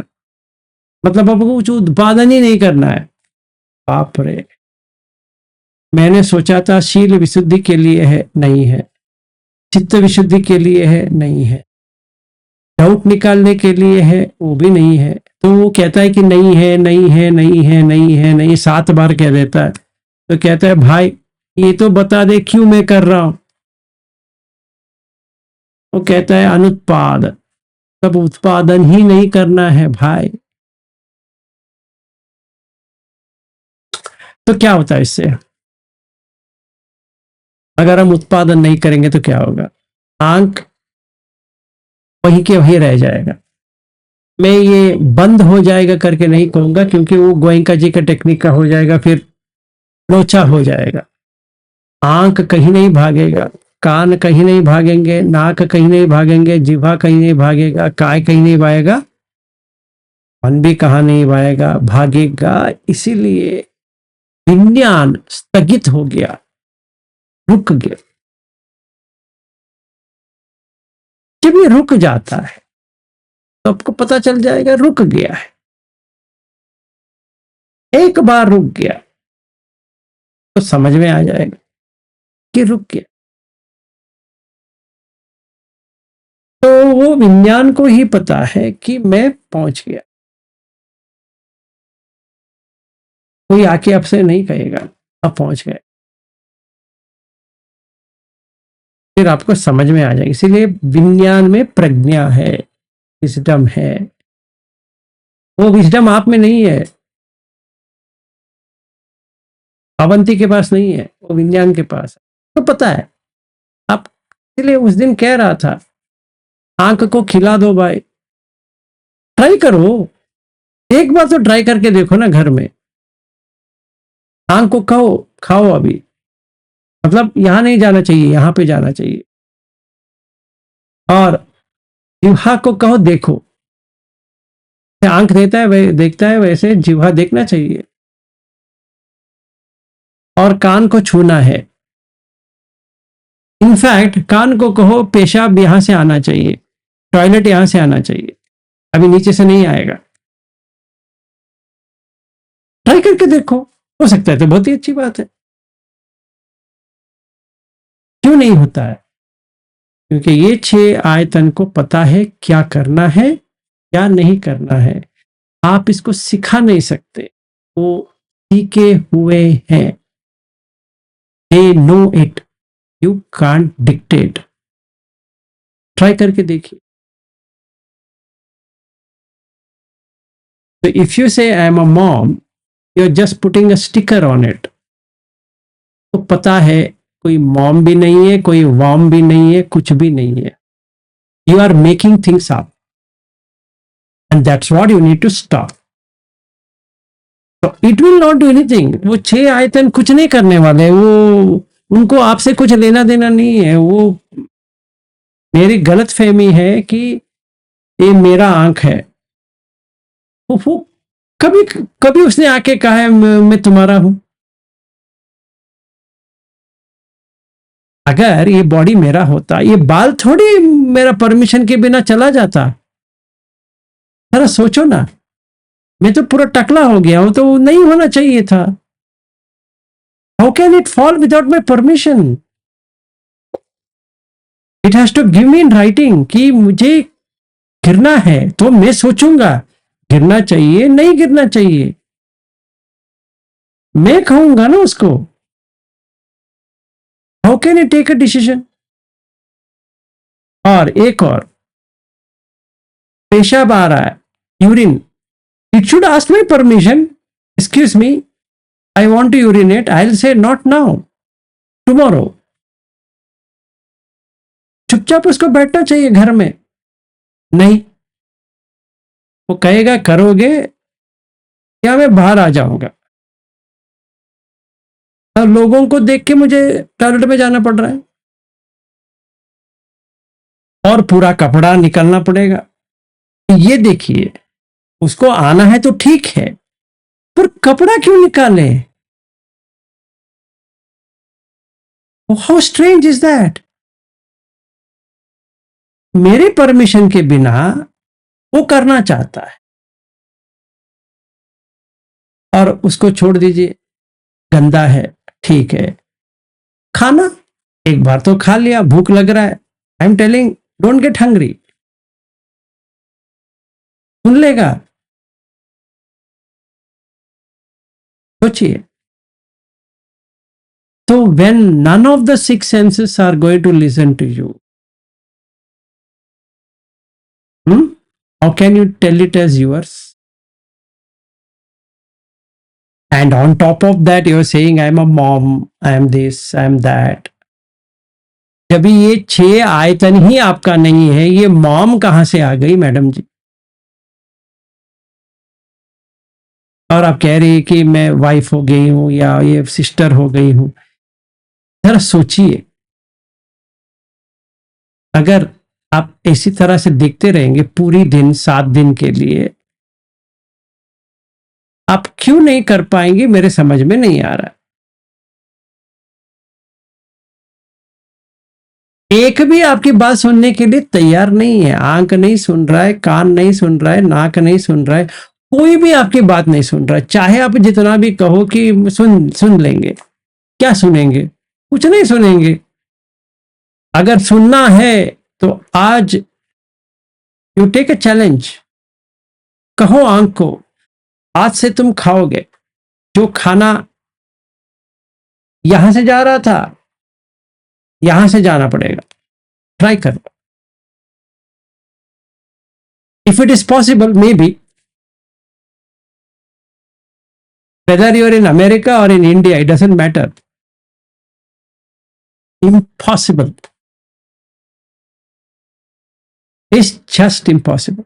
मतलब अब कुछ उत्पादन ही नहीं करना है। बाप रे, मैंने सोचा था शील विशुद्धि के लिए है, नहीं है। चित्त विशुद्धि के लिए है, नहीं है। डाउट निकालने के लिए है, वो भी नहीं है। तो वो कहता है कि नहीं है, नहीं है, नहीं है, नहीं है, नहीं, 7 बार कह देता है। तो कहता है भाई ये तो बता दे क्यों मैं कर रहा हूं। वो कहता है अनुत्पाद, तब उत्पादन ही नहीं करना है भाई। तो क्या होता है इससे? अगर हम उत्पादन नहीं करेंगे तो क्या होगा? आंख वहीं के वहीं रह जाएगा। मैं ये बंद हो जाएगा करके नहीं कहूंगा, क्योंकि वो गोयंका जी का टेक्निक का हो जाएगा, फिर लोचा हो जाएगा। आंख कहीं नहीं भागेगा, कान कहीं नहीं भागेंगे, नाक कहीं नहीं भागेंगे, जिह्वा कहीं नहीं भागेगा, काय कहीं नहीं भागेगा, मन भी कहाँ नहीं भागेगा। इसीलिए विज्ञान स्थगित हो गया, रुक गया। जब ये रुक जाता है तो आपको पता चल जाएगा रुक गया है। एक बार रुक गया तो समझ में आ जाएगा कि रुक गया। तो वो विज्ञान को ही पता है कि मैं पहुंच गया। कोई आके आपसे नहीं कहेगा आप पहुंच गए, फिर आपको समझ में आ जाएगा। इसीलिए विज्ञान में प्रज्ञा है, विजडम है। वो विजडम आप में नहीं है, अवंती के पास नहीं है, वो विज्ञान के पास है। तो पता है आप, इसलिए उस दिन कह रहा था आंख को खिला दो भाई, ट्राई करो, एक बार तो ट्राई करके देखो ना घर में। आंख को कहो खाओ अभी, मतलब यहां नहीं जाना चाहिए, यहां पे जाना चाहिए। और जिह्वा को कहो देखो, आंख देता है देखता है, वैसे जिह्वा देखना चाहिए। और कान को छूना है। इनफैक्ट कान को कहो पेशाब यहां से आना चाहिए, टॉयलेट यहां से आना चाहिए, अभी नीचे से नहीं आएगा। ट्राई करके देखो, हो सकता है तो बहुत ही अच्छी बात है। क्यों नहीं होता है? क्योंकि ये 6 आयतन को पता है क्या करना है क्या नहीं करना है। आप इसको सिखा नहीं सकते, वो सीखे हुए हैं। They know it, you can't dictate. Try करके देखिए। तो if you say I am a mom, you are just putting a sticker on it. तो पता है कोई मॉम भी नहीं है, कोई वॉम भी नहीं है, कुछ भी नहीं है। You are making things up and that's what you need to stop. It will not do anything. वो 6 आयतन कुछ नहीं करने वाले, वो उनको आपसे कुछ लेना देना नहीं है। वो मेरी गलत फहमी है कि ये मेरा आंख है। वो कभी कभी उसने आके कहा है मैं तुम्हारा हूं। अगर ये बॉडी मेरा होता, ये बाल थोड़ी मेरा परमिशन के बिना चला जाता। जरा सोचो ना, मैं तो पूरा टकला हो गया हूं, तो वो नहीं होना चाहिए था। How can it fall without my permission? It has to give me in writing कि मुझे गिरना है, तो मैं सोचूंगा गिरना चाहिए नहीं गिरना चाहिए, मैं कहूंगा ना उसको। How can it take a decision? और एक और, पेशाब आ रहा है, urine, it should ask my permission, excuse me I want to urinate, I will say not now, tomorrow. चुपचाप उसको बैठना चाहिए घर में। नहीं, वो कहेगा करोगे या मैं बाहर आ जाऊंगा। और लोगों को देख के मुझे टॉयलेट में जाना पड़ रहा है और पूरा कपड़ा निकलना पड़ेगा। ये देखिए, उसको आना है तो ठीक है, पर कपड़ा क्यों निकाले? How strange is that? मेरे परमिशन के बिना वो करना चाहता है, और उसको छोड़ दीजिए, गंदा है, ठीक है, खाना एक बार तो खा लिया, भूख लग रहा है, I am telling don't get hungry, सुन लेगा। सोचिए, तो when none of the six senses are going to listen to you, how can you tell it as yours? And on top of that you're saying I am a mom, I am this, I am that. जब ये 6 आयतन ही आपका नहीं है, ये mom कहां से आ गई मैडम जी? और आप कह रही है कि मैं वाइफ हो गई हूं या ये सिस्टर हो गई हूं। जरा सोचिए, अगर आप इसी तरह से देखते रहेंगे पूरी दिन 7 दिन के लिए, आप क्यों नहीं कर पाएंगे? मेरे समझ में नहीं आ रहा। एक भी आपकी बात सुनने के लिए तैयार नहीं है। आंख नहीं सुन रहा है, कान नहीं सुन रहा है, नाक नहीं सुन रहा है, कोई भी आपकी बात नहीं सुन रहा है। चाहे आप जितना भी कहो कि सुन लेंगे, क्या सुनेंगे? कुछ नहीं सुनेंगे। अगर सुनना है तो आज यू टेक ए चैलेंज, कहो आंख को, आज से तुम खाओगे जो खाना यहां से जा रहा था, यहां से जाना पड़ेगा। ट्राई करो, if it is possible, may be whether you're in America or in India, it doesn't matter. Impossible. It's just impossible.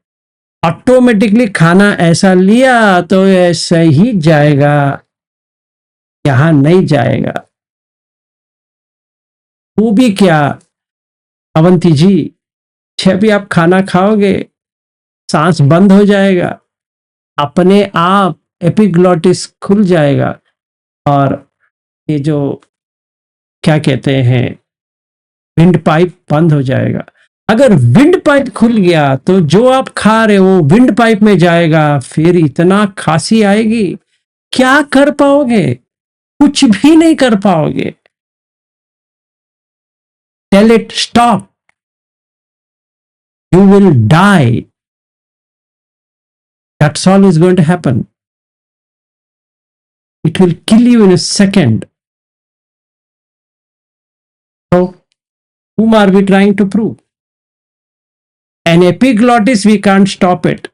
Automatically खाना ऐसा लिया तो ऐसा ही जाएगा, यहां नहीं जाएगा। वो भी क्या अवंती जी, जब भी आप खाना खाओगे सांस बंद हो जाएगा, अपने आप एपिग्लॉटिस खुल जाएगा, और ये जो क्या कहते हैं विंड पाइप बंद हो जाएगा। अगर विंड पाइप खुल गया तो जो आप खा रहे हो विंड पाइप में जाएगा, फिर इतना खांसी आएगी, क्या कर पाओगे? कुछ भी नहीं कर पाओगे। Tell it stop, you will die, that's all is going to happen. It will kill you in a second. So, whom are we trying to prove? An epiglottis, we can't stop it.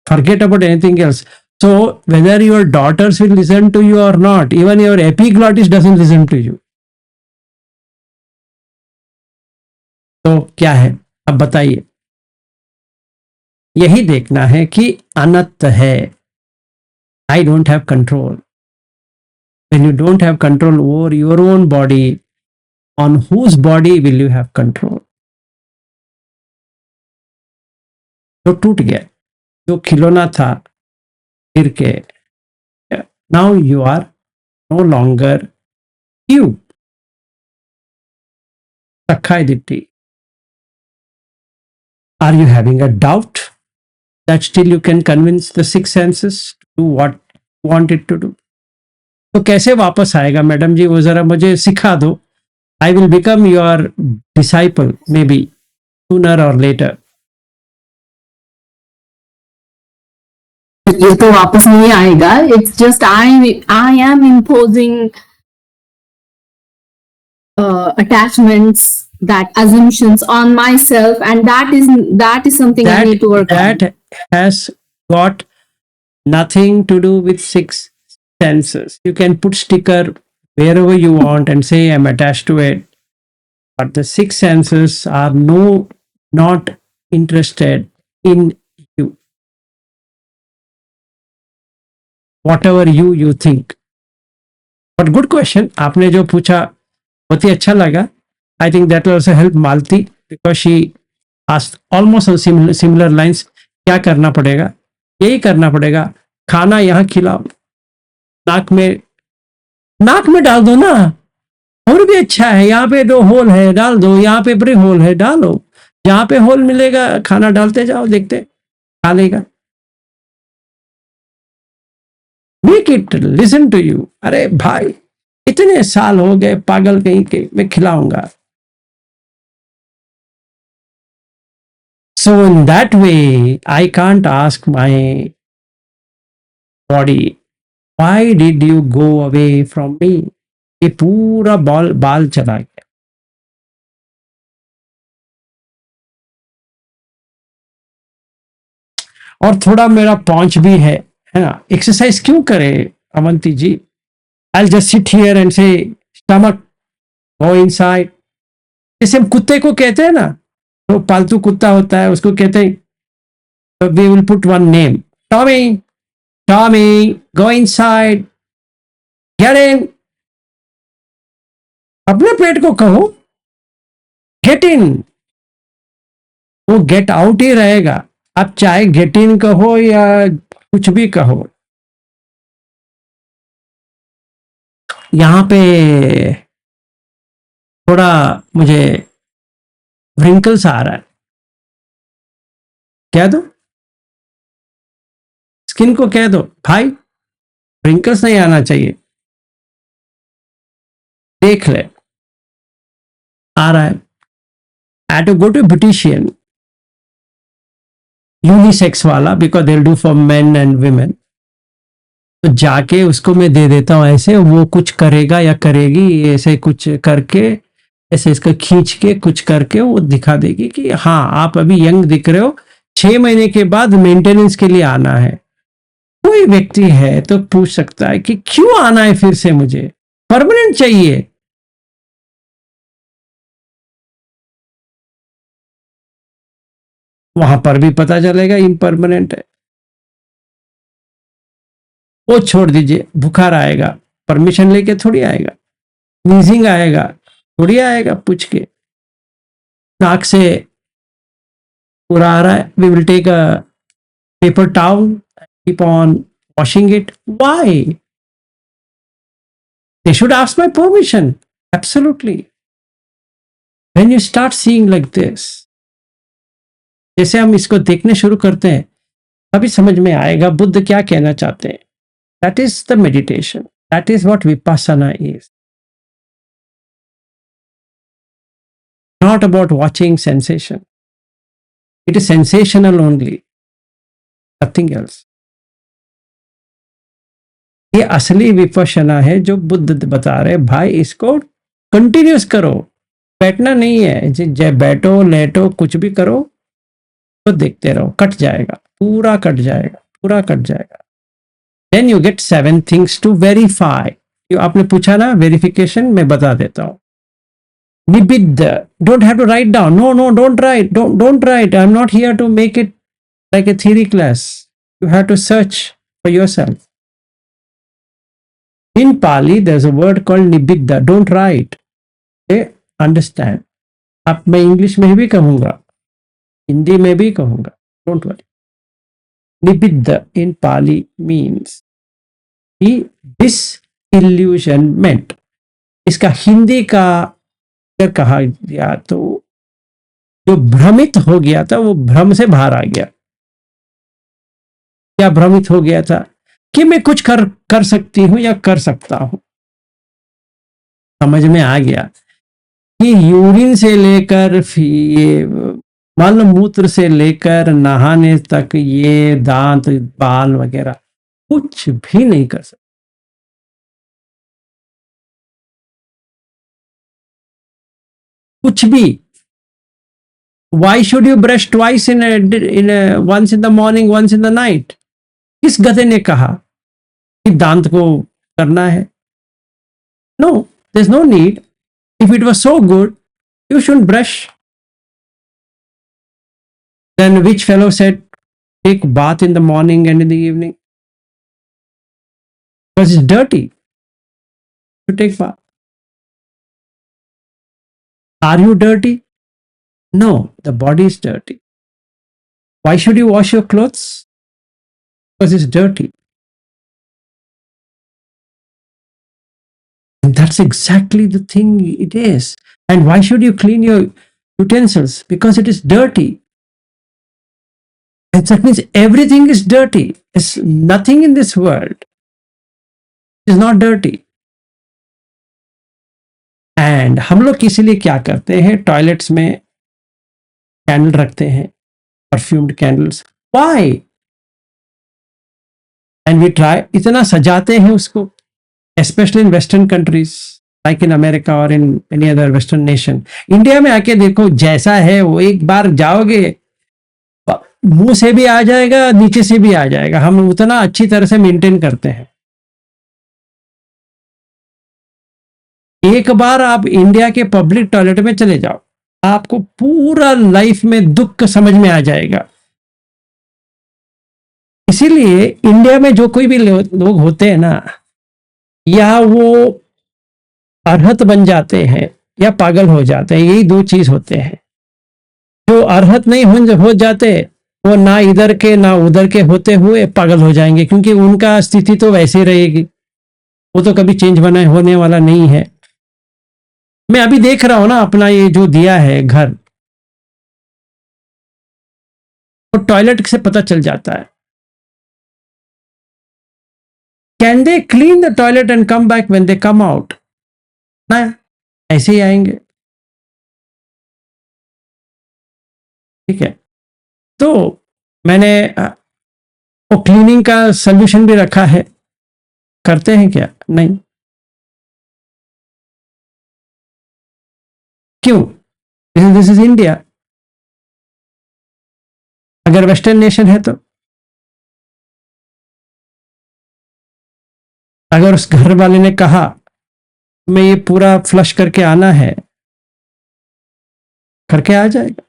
Forget about anything else. So, whether your daughters will listen to you or not, even your epiglottis doesn't listen to you. तो क्या है? अब बताइए। यही देखना है कि अनंत है। I don't have control. When you don't have control over your own body, on whose body will you have control? तो टूट गया जो खिलौना था गिर के। Now you are no longer you. Sakkaya Ditthi. Are you having a doubt that still you can convince the six senses to do what you want it to do? तो कैसे वापस आएगा मैडम जी? वो जरा मुझे सिखा दो। I will become your disciple may be sooner और लेटर। ये तो वापस नहीं आएगा। It's just I am imposing attachments, that assumptions on myself, and that is something I need to work on. That has got nothing to do with six senses. You can put sticker wherever you want and say I'm attached to it, but the six senses are not interested in you, whatever you think. But good question आपने जो पूछा बहुत ही अच्छा लगा। I think that will also help Malti because she asked almost on similar lines. क्या करना पड़ेगा? यही करना पड़ेगा, खाना यहाँ खिलाओ, नाक में डाल दो ना। और भी अच्छा है, यहाँ पे 2 होल है डाल दो, यहाँ पे ब्रिक होल है डालो, जहां पे होल मिलेगा खाना डालते जाओ, देखते खा लेगा। Make it listen to you. अरे भाई इतने साल हो गए पागल कहीं के, मैं खिलाऊंगा। So in that way, I can't ask my body, why did you go away from me? ये पूरा बाल चला गया। और थोड़ा मेरा पहुंच भी है ना। एक्सरसाइज क्यों करे Avanti ji? I just sit here and say stomach go inside. जैसे हम कुत्ते को कहते हैं ना, तो पालतू कुत्ता होता है उसको कहते हैं, we will put one name, Tommy, Tommy go inside, get in. अपने पेट को कहो गेट इन, वो गेट आउट ही रहेगा। आप चाहे गेट इन कहो या कुछ भी कहो। यहां पे थोड़ा मुझे व्रिंकल्स आ रहा है, कह दो स्किन को, कह दो भाई व्रिंकल्स नहीं आना चाहिए, देख ले आ रहा है। I have to go to beautician, unisex वाला, because they do for men and women. तो जाके उसको मैं दे देता हूँ ऐसे, वो कुछ करेगा या करेगी ऐसे कुछ करके, ऐसे इसका खींच के कुछ करके वो दिखा देगी कि हाँ आप अभी यंग दिख रहे हो, 6 महीने के बाद मेंटेनेंस के लिए आना है। कोई व्यक्ति है तो पूछ सकता है कि क्यों आना है फिर से, मुझे परमानेंट चाहिए। वहां पर भी पता चलेगा इम्परमानेंट है। वो छोड़ दीजिए, बुखार आएगा परमिशन लेके थोड़ी आएगा, नीजिंग आएगा थोड़ी आएगा पूछ के। नाक से पूरा आ रहा है, we will take a paper towel, keep on washing it. Why? They should ask my permission. Absolutely. When you start seeing like this, जैसे हम इसको देखने शुरू करते हैं, तभी समझ में आएगा बुद्ध क्या कहना चाहते हैं। That is the meditation, that is what Vipassana is. Not about watching sensation. It is sensational only, nothing else. ये असली विपश्यना है जो बुद्ध बता रहे भाई, इसको कंटिन्यूस करो, बैठना नहीं है। जय बैठो लेटो कुछ भी करो तो देखते रहो, कट जाएगा, पूरा कट जाएगा, पूरा कट जाएगा। Then you get 7 things to verify. आपने पूछा ना वेरिफिकेशन, मैं बता देता हूं। Nibbida. Don't have to write down. No, no, don't write. Don't write. I'm not here to make it like a theory class. You have to search for yourself. In Pali, there's a word called Nibbida. Don't write. They understand. अब मैं English में भी कहूंगा, हिंदी में भी कहूंगा, don't worry. Nibbida in Pali means disillusionment. इसका हिंदी का कहा गया तो जो भ्रमित हो गया था वो भ्रम से बाहर आ गया। क्या भ्रमित हो गया था? कि मैं कुछ कर सकती हूं या कर सकता हूं। समझ में आ गया कि यूरिन से लेकर ये मल मूत्र से लेकर नहाने तक ये दांत बाल वगैरह कुछ भी नहीं कर सकते। कुछ भी। Why should you brush twice once in the morning, once in the night? किस गधे ने कहा कि दांत को करना है? No, there's no need. If it was so good, you shouldn't brush. Then which fellow said take bath in the morning and in the evening? Because it's dirty to take bath. Are you dirty? No, the body is dirty. Why should you wash your clothes? Because it's dirty. And that's exactly the thing it is. And why should you clean your utensils? Because it is dirty. And that means everything is dirty. There's nothing in this world is not dirty. And हम लोग इसीलिए क्या करते हैं, toilets में candle रखते हैं, perfumed candles. Why? And we try, इतना सजाते हैं उसको, especially in Western countries, like in America or in any other Western nation. India में आके देखो, जैसा है वो एक बार जाओगे मुंह से भी आ जाएगा, नीचे से भी आ जाएगा. हम उतना अच्छी तरह से मेंटेन करते हैं. एक बार आप इंडिया के पब्लिक टॉयलेट में चले जाओ, आपको पूरा लाइफ में दुख समझ में आ जाएगा. इसीलिए इंडिया में जो कोई भी लोग होते हैं ना, या वो अरहत बन जाते हैं या पागल हो जाते हैं. यही दो चीज होते हैं. जो अरहत नहीं हो जाते, वो ना इधर के ना उधर के होते हुए पागल हो जाएंगे, क्योंकि उनका स्थिति तो वैसे रहेगी, वो तो कभी चेंज होने वाला नहीं है. मैं अभी देख रहा हूं ना, अपना ये जो दिया है घर, तो टॉयलेट से पता चल जाता है. Can they clean the toilet and come back when they come out? ना, ऐसे ही आएंगे. ठीक है. तो मैंने वो क्लीनिंग का सॉल्यूशन भी रखा है. करते हैं क्या? नहीं. क्यों? This is India. अगर वेस्टर्न नेशन है तो, अगर उस घर वाले ने कहा मैं ये पूरा फ्लश करके आना है, करके आ जाएगा.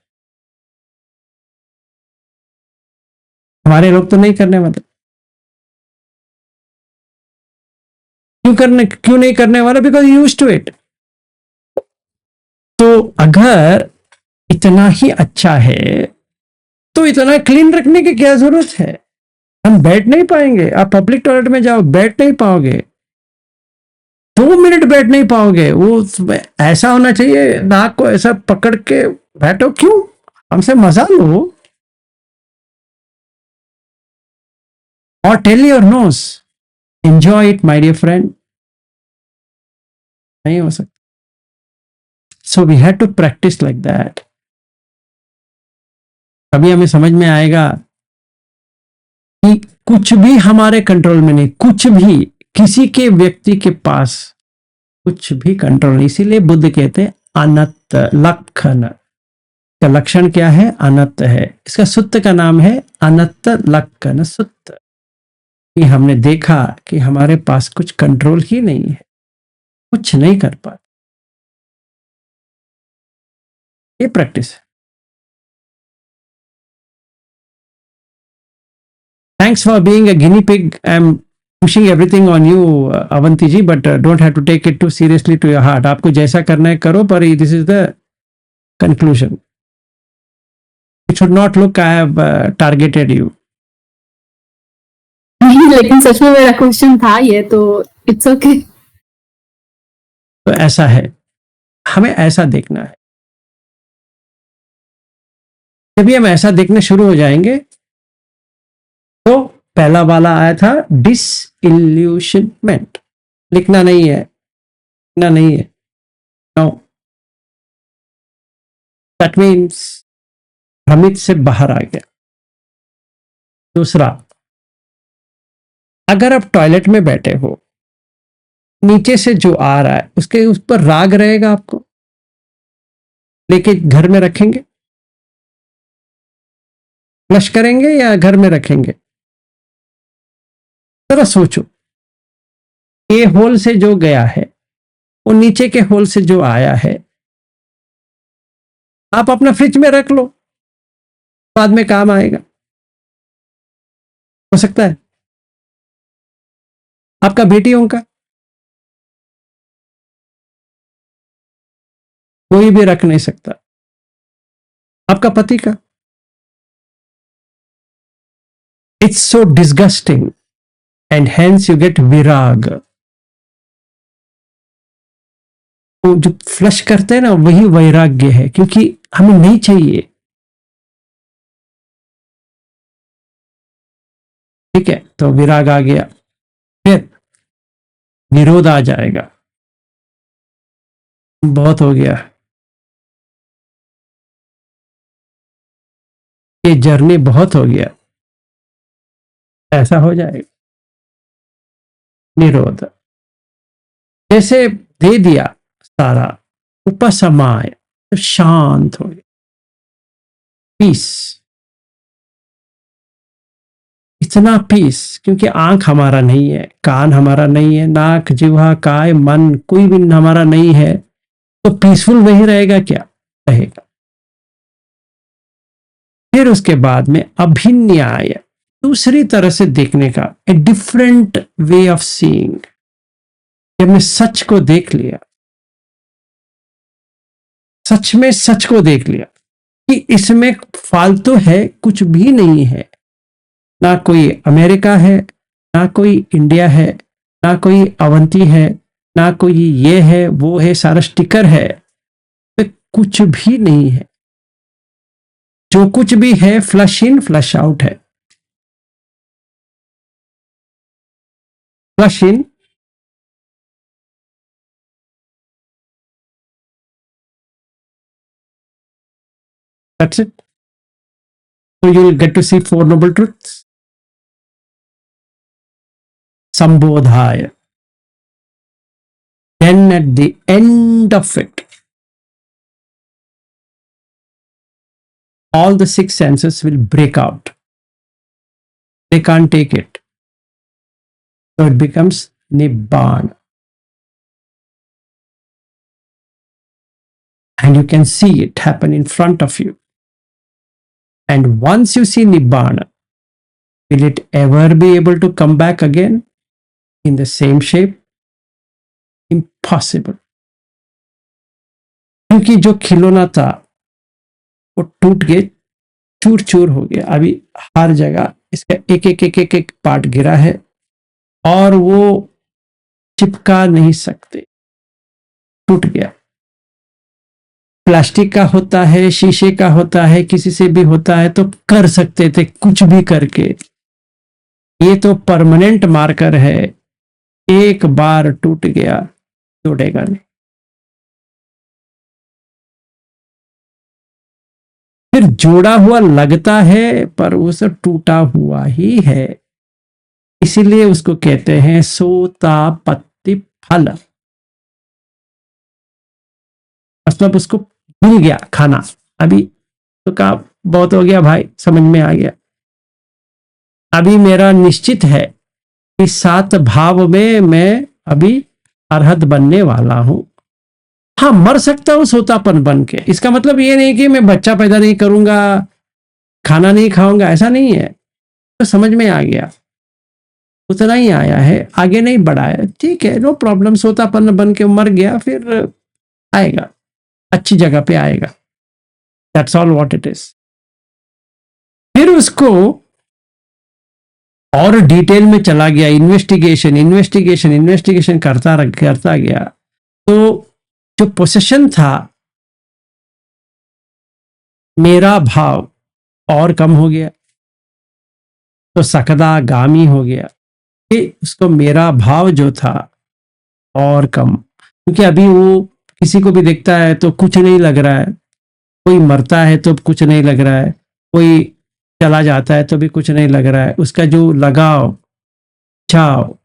हमारे लोग तो नहीं करने वाले. क्यों नहीं करने वाला? Because used to it. तो अगर इतना ही अच्छा है तो इतना क्लीन रखने की क्या जरूरत है? हम बैठ नहीं पाएंगे. आप पब्लिक टॉयलेट में जाओ, बैठ नहीं पाओगे, 2 मिनट बैठ नहीं पाओगे. वो ऐसा होना चाहिए, नाक को ऐसा पकड़ के बैठो. क्यों? हमसे मजा लो. और tell your nose, enjoy it my dear friend. नहीं हो सकता. So we had to practice like that. तभी हमें समझ में आएगा कि कुछ भी हमारे कंट्रोल में नहीं, कुछ भी, किसी के व्यक्ति के पास कुछ भी कंट्रोल नहीं. इसीलिए बुद्ध कहते हैं अनत लक्षण. का लक्षण क्या है? अनत है. इसका सुत्त का नाम है अनत लक्षण सुत्त. कि हमने देखा कि हमारे पास कुछ कंट्रोल ही नहीं है, कुछ नहीं कर पाते. ये प्रैक्टिस है. Thanks for being a guinea pig. I'm pushing everything on you, Avanti ji, but don't have to take it too seriously to your heart. आपको जैसा करना है करो, पर this is the conclusion. It should not look I have targeted you. नहीं, लेकिन सच में मेरा क्वेश्चन था ये, तो इट्स ओके. तो ऐसा है, हमें ऐसा देखना है. जब भी हम ऐसा देखने शुरू हो जाएंगे, तो पहला वाला आया था डिसइल्यूशनमेंट. लिखना नहीं है, लिखना नहीं है. नो, दैट मीन्स भ्रमित से बाहर आ गया. दूसरा, अगर आप टॉयलेट में बैठे हो, नीचे से जो आ रहा है उसके उस पर राग रहेगा, आपको लेके घर में रखेंगे, फ्लश करेंगे या घर में रखेंगे? जरा सोचो. ये होल से जो गया है, वो नीचे के होल से जो आया है, आप अपना फ्रिज में रख लो, बाद में काम आएगा. हो सकता है आपका बेटियों का, कोई भी रख नहीं सकता. आपका पति का. It's so disgusting and hence you get विराग. वो जो फ्लश करते हैं ना, वही वैराग्य है, क्योंकि हमें नहीं चाहिए। ठीक है, तो विराग आ गया, फिर निरोध आ जाएगा। बहुत हो गया, ये जर्नी बहुत हो गया, ऐसा हो जाएगा। निरोध जैसे दे दिया सारा, उपसमाय, तो शांत हो गया, पीस। इतना पीस, क्योंकि आंख हमारा नहीं है, कान हमारा नहीं है, नाक जिह्वा काय मन कोई भी हमारा नहीं है, तो पीसफुल नहीं रहेगा क्या? रहेगा। फिर उसके बाद में अभिन्याय, दूसरी तरह से देखने का, a different way of seeing. जब मैं सच को देख लिया, सच में सच को देख लिया कि इसमें फालतू है कुछ भी नहीं है, ना कोई अमेरिका है, ना कोई इंडिया है, ना कोई अवंती है, ना कोई ये है वो है, सारा स्टिकर है, तो कुछ भी नहीं है। जो कुछ भी है फ्लश इन फ्लश आउट है। Flush in, that's it. So you will get to see Four Noble Truths. Sambodhaya. Then at the end of it, all the six senses will break out. They can't take it. So it becomes Nibbana. And you can see it happen in front of you. And once you see Nibbana, will it ever be able to come back again in the same shape? Impossible. क्योंकि जो खिलौना था वो टूट के चूर चूर हो गया। अभी हर जगह इसका एक एक एक एक एक पार्ट गिरा है और वो चिपका नहीं सकते, टूट गया। प्लास्टिक का होता है, शीशे का होता है, किसी से भी होता है तो कर सकते थे कुछ भी करके। ये तो परमानेंट मार्कर है, एक बार टूट गया तोड़ेगा नहीं। फिर जोड़ा हुआ लगता है पर वो सब टूटा हुआ ही है, इसीलिए उसको कहते हैं सोतापत्ति फल। मतलब उसको मिल गया खाना, अभी तो कहा बहुत हो गया भाई, समझ में आ गया। अभी मेरा निश्चित है कि 7 भाव में मैं अभी अरहत बनने वाला हूं। हाँ, मर सकता हूं सोतापन बन के, इसका मतलब ये नहीं कि मैं बच्चा पैदा नहीं करूंगा, खाना नहीं खाऊंगा, ऐसा नहीं है। तो समझ में आ गया, उतना ही आया है, आगे नहीं बढ़ा है, ठीक है, नो प्रॉब्लम। सोतापन बन के मर गया, फिर आएगा, अच्छी जगह पे आएगा। That's all what it is. फिर उसको और डिटेल में चला गया, इन्वेस्टिगेशन इन्वेस्टिगेशन इन्वेस्टिगेशन करता गया। तो जो पोसेशन था, मेरा भाव और कम हो गया, तो सकदा गामी हो गया कि उसको मेरा भाव जो था और कम। क्योंकि अभी वो किसी को भी देखता है तो कुछ नहीं लग रहा है, कोई मरता है तो कुछ नहीं लग रहा है, कोई चला जाता है तो भी कुछ नहीं लग रहा है, उसका जो लगाव छाव,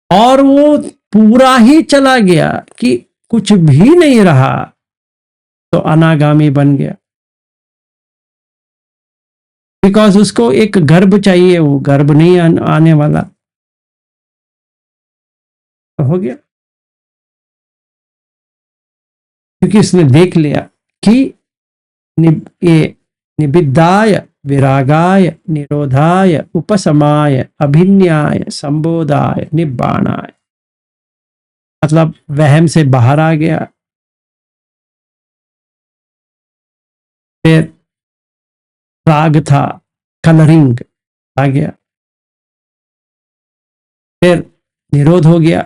और वो पूरा ही चला गया कि कुछ भी नहीं रहा, तो अनागामी बन गया। बिकॉज उसको एक गर्भ चाहिए, वो गर्भ नहीं आने वाला, तो हो गया। क्योंकि उसने देख लिया कि ये निबिद्धाय विरागाय निरोधाय उपशमाय अभिन्याय संबोधाय निब्बाणाय, मतलब वहम से बाहर आ गया। फिर राग था, कलरिंग आ गया, फिर निरोध हो गया,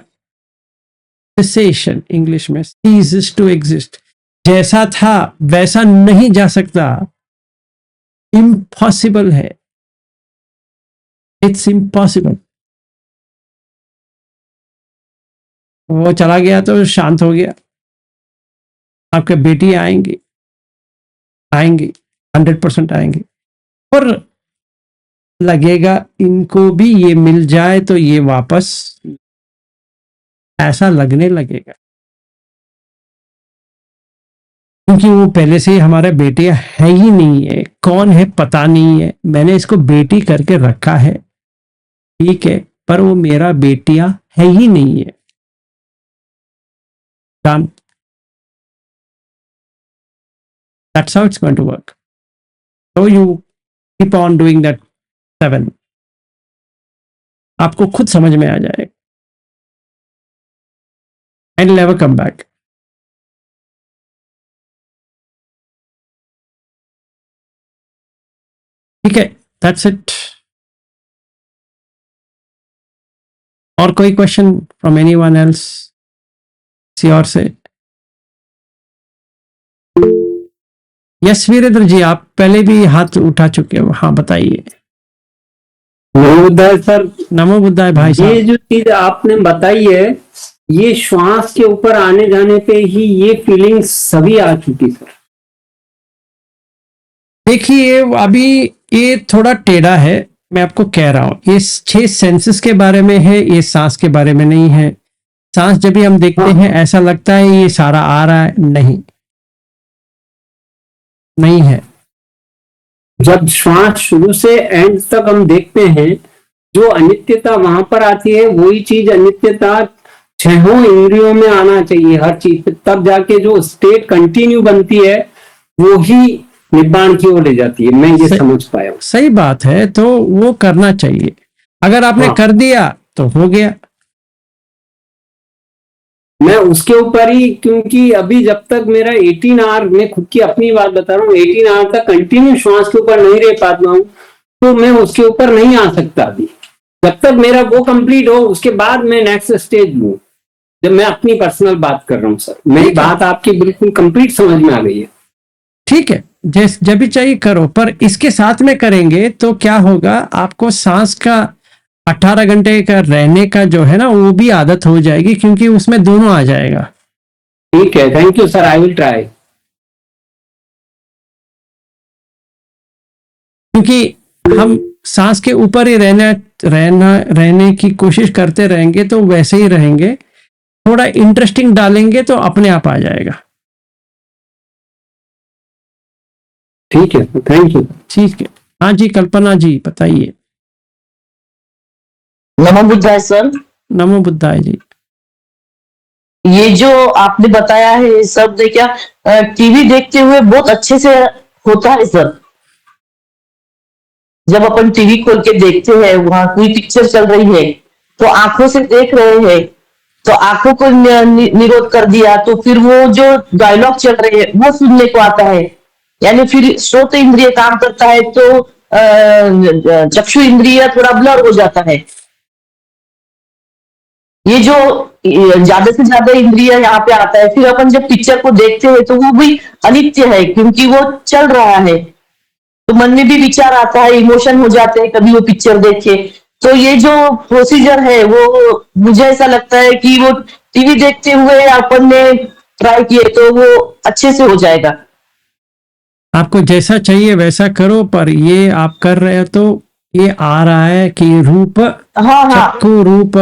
सेसेशन इंग्लिश में, ceases to exist. जैसा था वैसा नहीं जा सकता, इम्पॉसिबल है, इट्स इम्पॉसिबल। वो चला गया तो शांत हो गया। आपके बेटी आएंगी, आएंगी 100% आएंगी, और लगेगा इनको भी ये मिल जाए तो ये वापस, ऐसा लगने लगेगा, क्योंकि वो पहले से ही हमारा बेटियां है ही नहीं है। कौन है पता नहीं है, मैंने इसको बेटी करके रखा है, ठीक है, पर वो मेरा बेटियां है ही नहीं है। Done. That's how it's going to work. So you keep on doing that 7. आपको खुद समझ में आ जाएगा, and never come back. ठीक है, that's it. और कोई क्वेश्चन फ्रॉम एनीवन एल्स किसी और से? यस वीरेंद्र जी, आप पहले भी हाथ उठा चुके हो, हाँ बताइए। नमो बुद्धाय सर। नमो बुद्धाय भाई साहब। ये जो चीज आपने बताई है, ये श्वास के ऊपर आने जाने पे ही ये फीलिंग्स सभी आ चुकी सर। देखिए अभी ये थोड़ा टेढ़ा है, मैं आपको कह रहा हूं, ये 6 सेंसेस के बारे में है, ये सांस के बारे में नहीं है। सांस जब भी हम देखते हैं ऐसा लगता है ये सारा आ रहा है, नहीं है। जब श्वास शुरू से एंड तक हम देखते हैं, जो अनित्यता वहां पर आती है, वही चीज अनित्यता 6 इंद्रियों में आना चाहिए हर चीज पे, तब जाके जो स्टेट कंटिन्यू बनती है वो ही निब्बाण की ओर ले जाती है। मैं ये समझ पाया हूं। सही बात है, तो वो करना चाहिए। अगर आपने कर दिया तो हो गया। मैं उसके ऊपर ही, क्योंकि अभी जब तक मेरा 18 आवर, मैं खुद की अपनी बात बता रहा हूँ, 18 आवर तक कंटिन्यू श्वास के ऊपर नहीं रह पाता हूँ, तो मैं उसके ऊपर नहीं आ सकता अभी। जब तक मेरा वो कंप्लीट हो उसके बाद मैं नेक्स्ट स्टेज लूँ। जब मैं अपनी पर्सनल बात कर रहा हूँ सर, मेरी बात आपकी बिल्कुल कंप्लीट समझ में आ गई है। ठीक है, जब भी चाहिए करो, पर इसके साथ में करेंगे तो क्या होगा, आपको सांस का 18 घंटे का रहने का जो है ना, वो भी आदत हो जाएगी, क्योंकि उसमें दोनों आ जाएगा। ठीक है, thank you sir, I will try. क्योंकि हम सांस के ऊपर ही रहने की कोशिश करते रहेंगे तो वैसे ही रहेंगे। थोड़ा इंटरेस्टिंग डालेंगे तो अपने आप आ जाएगा। ठीक है, थैंक यू। ठीक है, हाँ जी, कल्पना जी बताइए। नमो बुद्धाय सर। नमो बुद्धाय जी। ये जो आपने बताया है ये सब क्या टीवी देखते हुए बहुत अच्छे से होता है सर? जब अपन टीवी खोल के देखते हैं, वहां कोई पिक्चर चल रही है तो आंखों से देख रहे हैं, तो आंखों को निरोध कर दिया, तो फिर वो जो डायलॉग चल रहे हैं वो सुनने को आता है, यानी फिर श्रोत इंद्रिय काम करता है, तो चक्षु इंद्रिय थोड़ा ब्लर हो जाता है। ये जो ज्यादा से ज्यादा इंद्रिय यहाँ पे आता है, फिर अपन जब पिक्चर को देखते हैं तो वो भी अनित्य है, क्योंकि वो चल रहा है, तो मन में भी विचार आता है, इमोशन हो जाते हैं कभी वो पिक्चर देख के। तो ये जो प्रोसीजर है वो मुझे ऐसा लगता है कि वो टीवी देखते हुए अपन ने ट्राई किए तो वो अच्छे से हो जाएगा। आपको जैसा चाहिए वैसा करो, पर ये आप कर रहे हो तो ये आ रहा है कि रूप, हाँ चक्कु रूप,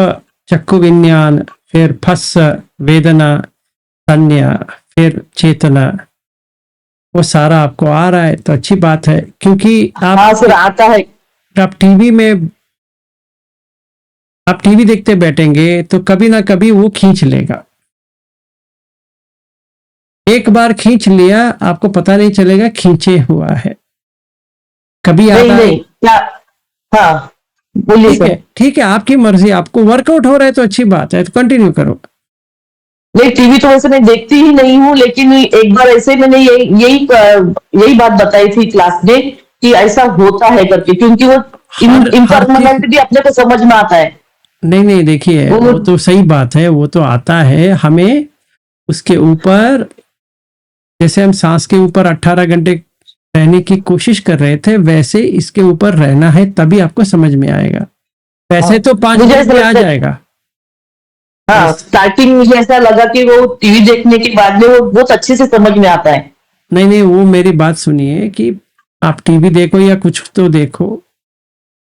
चक्कु विज्ञान, फिर फस वेदना, संज्ञा, फिर चेतना, वो सारा आपको आ रहा है तो अच्छी बात है। क्योंकि हाँ सर, आता है। आप टीवी देखते बैठेंगे तो कभी ना कभी वो खींच लेगा। एक बार खींच लिया, आपको पता नहीं चलेगा खींचे हुआ है। कभी आता है। हाँ बोलिए सर। ठीक है, आपकी मर्जी, आपको वर्कआउट हो रहा है तो अच्छी बात है, तो कंटिन्यू करो। नहीं, टीवी तो वैसे मैं देखती ही नहीं हूँ, लेकिन एक बार ऐसे मैंने यही बात बताई थी क्लास में कि ऐसा होता है करके, क्योंकि वो इम्परमानेंट भी अपने को समझ में आता है। नहीं नहीं, देखिए वो- वो तो सही बात है, वो तो आता है हमें। उसके ऊपर जैसे हम सांस के ऊपर 18 घंटे रहने की कोशिश कर रहे थे, वैसे इसके ऊपर रहना है, तभी आपको समझ में आएगा। वैसे हाँ, तो 5 मुझे मिनट ऐसा में आ लगता है, जाएगा। हाँ, स्टार्टिंग मुझे ऐसा लगा कि वो टीवी देखने के बाद में वो बहुत अच्छे से समझ में आता है। नहीं नहीं, वो मेरी बात सुनिए कि आप टीवी देखो या कुछ तो देखो,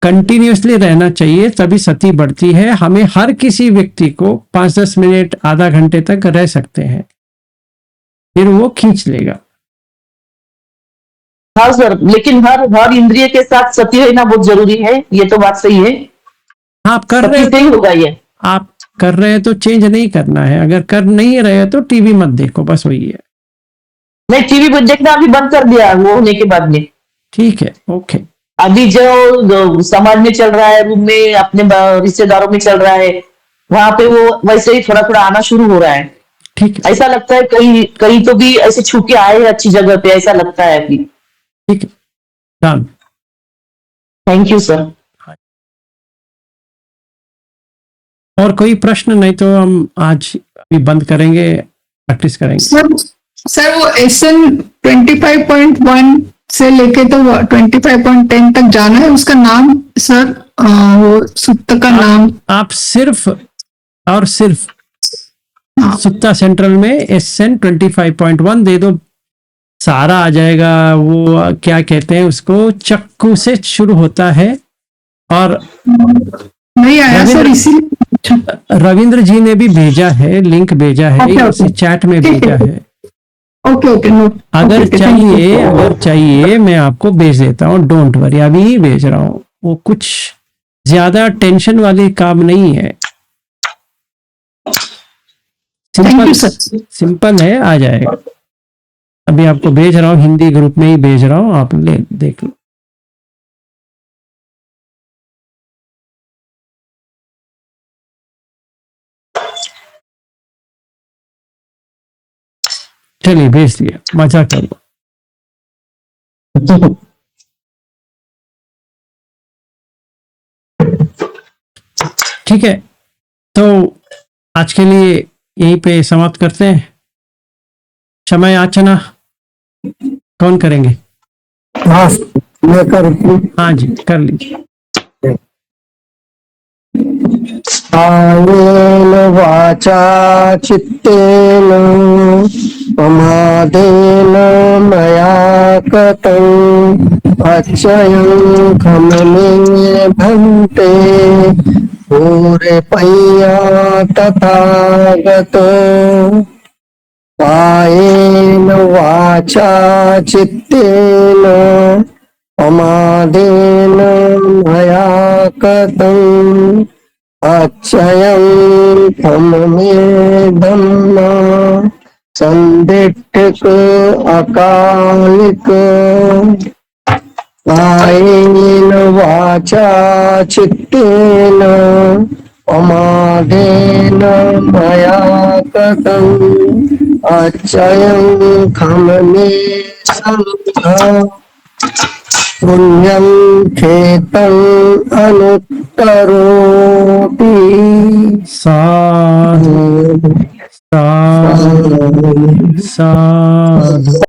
कंटिन्यूअसली रहना चाहिए, तभी सती बढ़ती है। हमें हर किसी व्यक्ति को 5-10 मिनट आधा घंटे तक रह सकते हैं, फिर वो खींच लेगा। हाँ सर, लेकिन हर हर इंद्रिय के साथ सती रहना बहुत जरूरी है, ये तो बात सही है। आप कर रहे सती हो से ही तो होगा ये। आप कर रहे हैं तो चेंज नहीं करना है, अगर कर नहीं रहे हो तो टीवी मत देखो, बस वही है। नहीं, टीवी पर देखना अभी बंद कर दिया वो होने के बाद में। ठीक है, ओके। अभी जो समाज में चल रहा है, रूम में अपने रिश्तेदारों में चल रहा है, वहां पे वो वैसे ही थोड़ा थोड़ा आना शुरू हो रहा है। ठीक है, ऐसा लगता है कहीं कहीं तो भी ऐसे छू के आए हैं अच्छी जगह पे, ऐसा लगता है अभी। ठीक है, डन। Thank you sir. और कोई प्रश्न? नहीं तो हम आज अभी बंद करेंगे, प्रैक्टिस करेंगे। सर वो SN 25.1 से लेके तो 25.10 तक जाना है, उसका नाम सर, वो सुत्त का नाम। आप सिर्फ और सिर्फ हाँ। सुक्ता सेंट्रल में SN 25.1 दे दो, सारा आ जाएगा। वो क्या कहते हैं उसको, चक्कू से शुरू होता है। और नहीं आया सर, इसीलिए। रविंद्र जी ने भी भेजा है, लिंक भेजा है, ओके, इसी ओके। चैट में ठीक भेजा है। है। Okay okay, no. अगर ओके, थैंक यू। चाहिए अगर चाहिए मैं आपको भेज देता हूँ, डोंट वरी, अभी ही भेज रहा हूँ। वो कुछ ज्यादा टेंशन वाली काम नहीं है, thank simple you sir. Simple है, आ जाएगा। अभी आपको भेज रहा हूँ, हिंदी ग्रुप में ही भेज रहा हूँ, आप ले देख लो। चलिए भेज दिया, मजा कर लो। ठीक है, तो आज के लिए यहीं पे समाप्त करते हैं। क्षमा याचना कौन करेंगे? हाँ, मैं कर हाँ जी, कर लीजिए। कायेन वाचा चित्तेन प्रमादेन मया कृतं अच्छयं खमने भन्ते पूरपय्या तथागत। कायेन वाचा चित्तेन प्रमादेन मया कृतं अच्छयं खमने धम्मा संदिग्धिक अकालिक। कायेन वाचा चित्तेन प्रमादेन मया कृतं अच्छयं खमने संघ पुण्यं खेतं अनुत्तरोऽपि। साधु साधु साधु।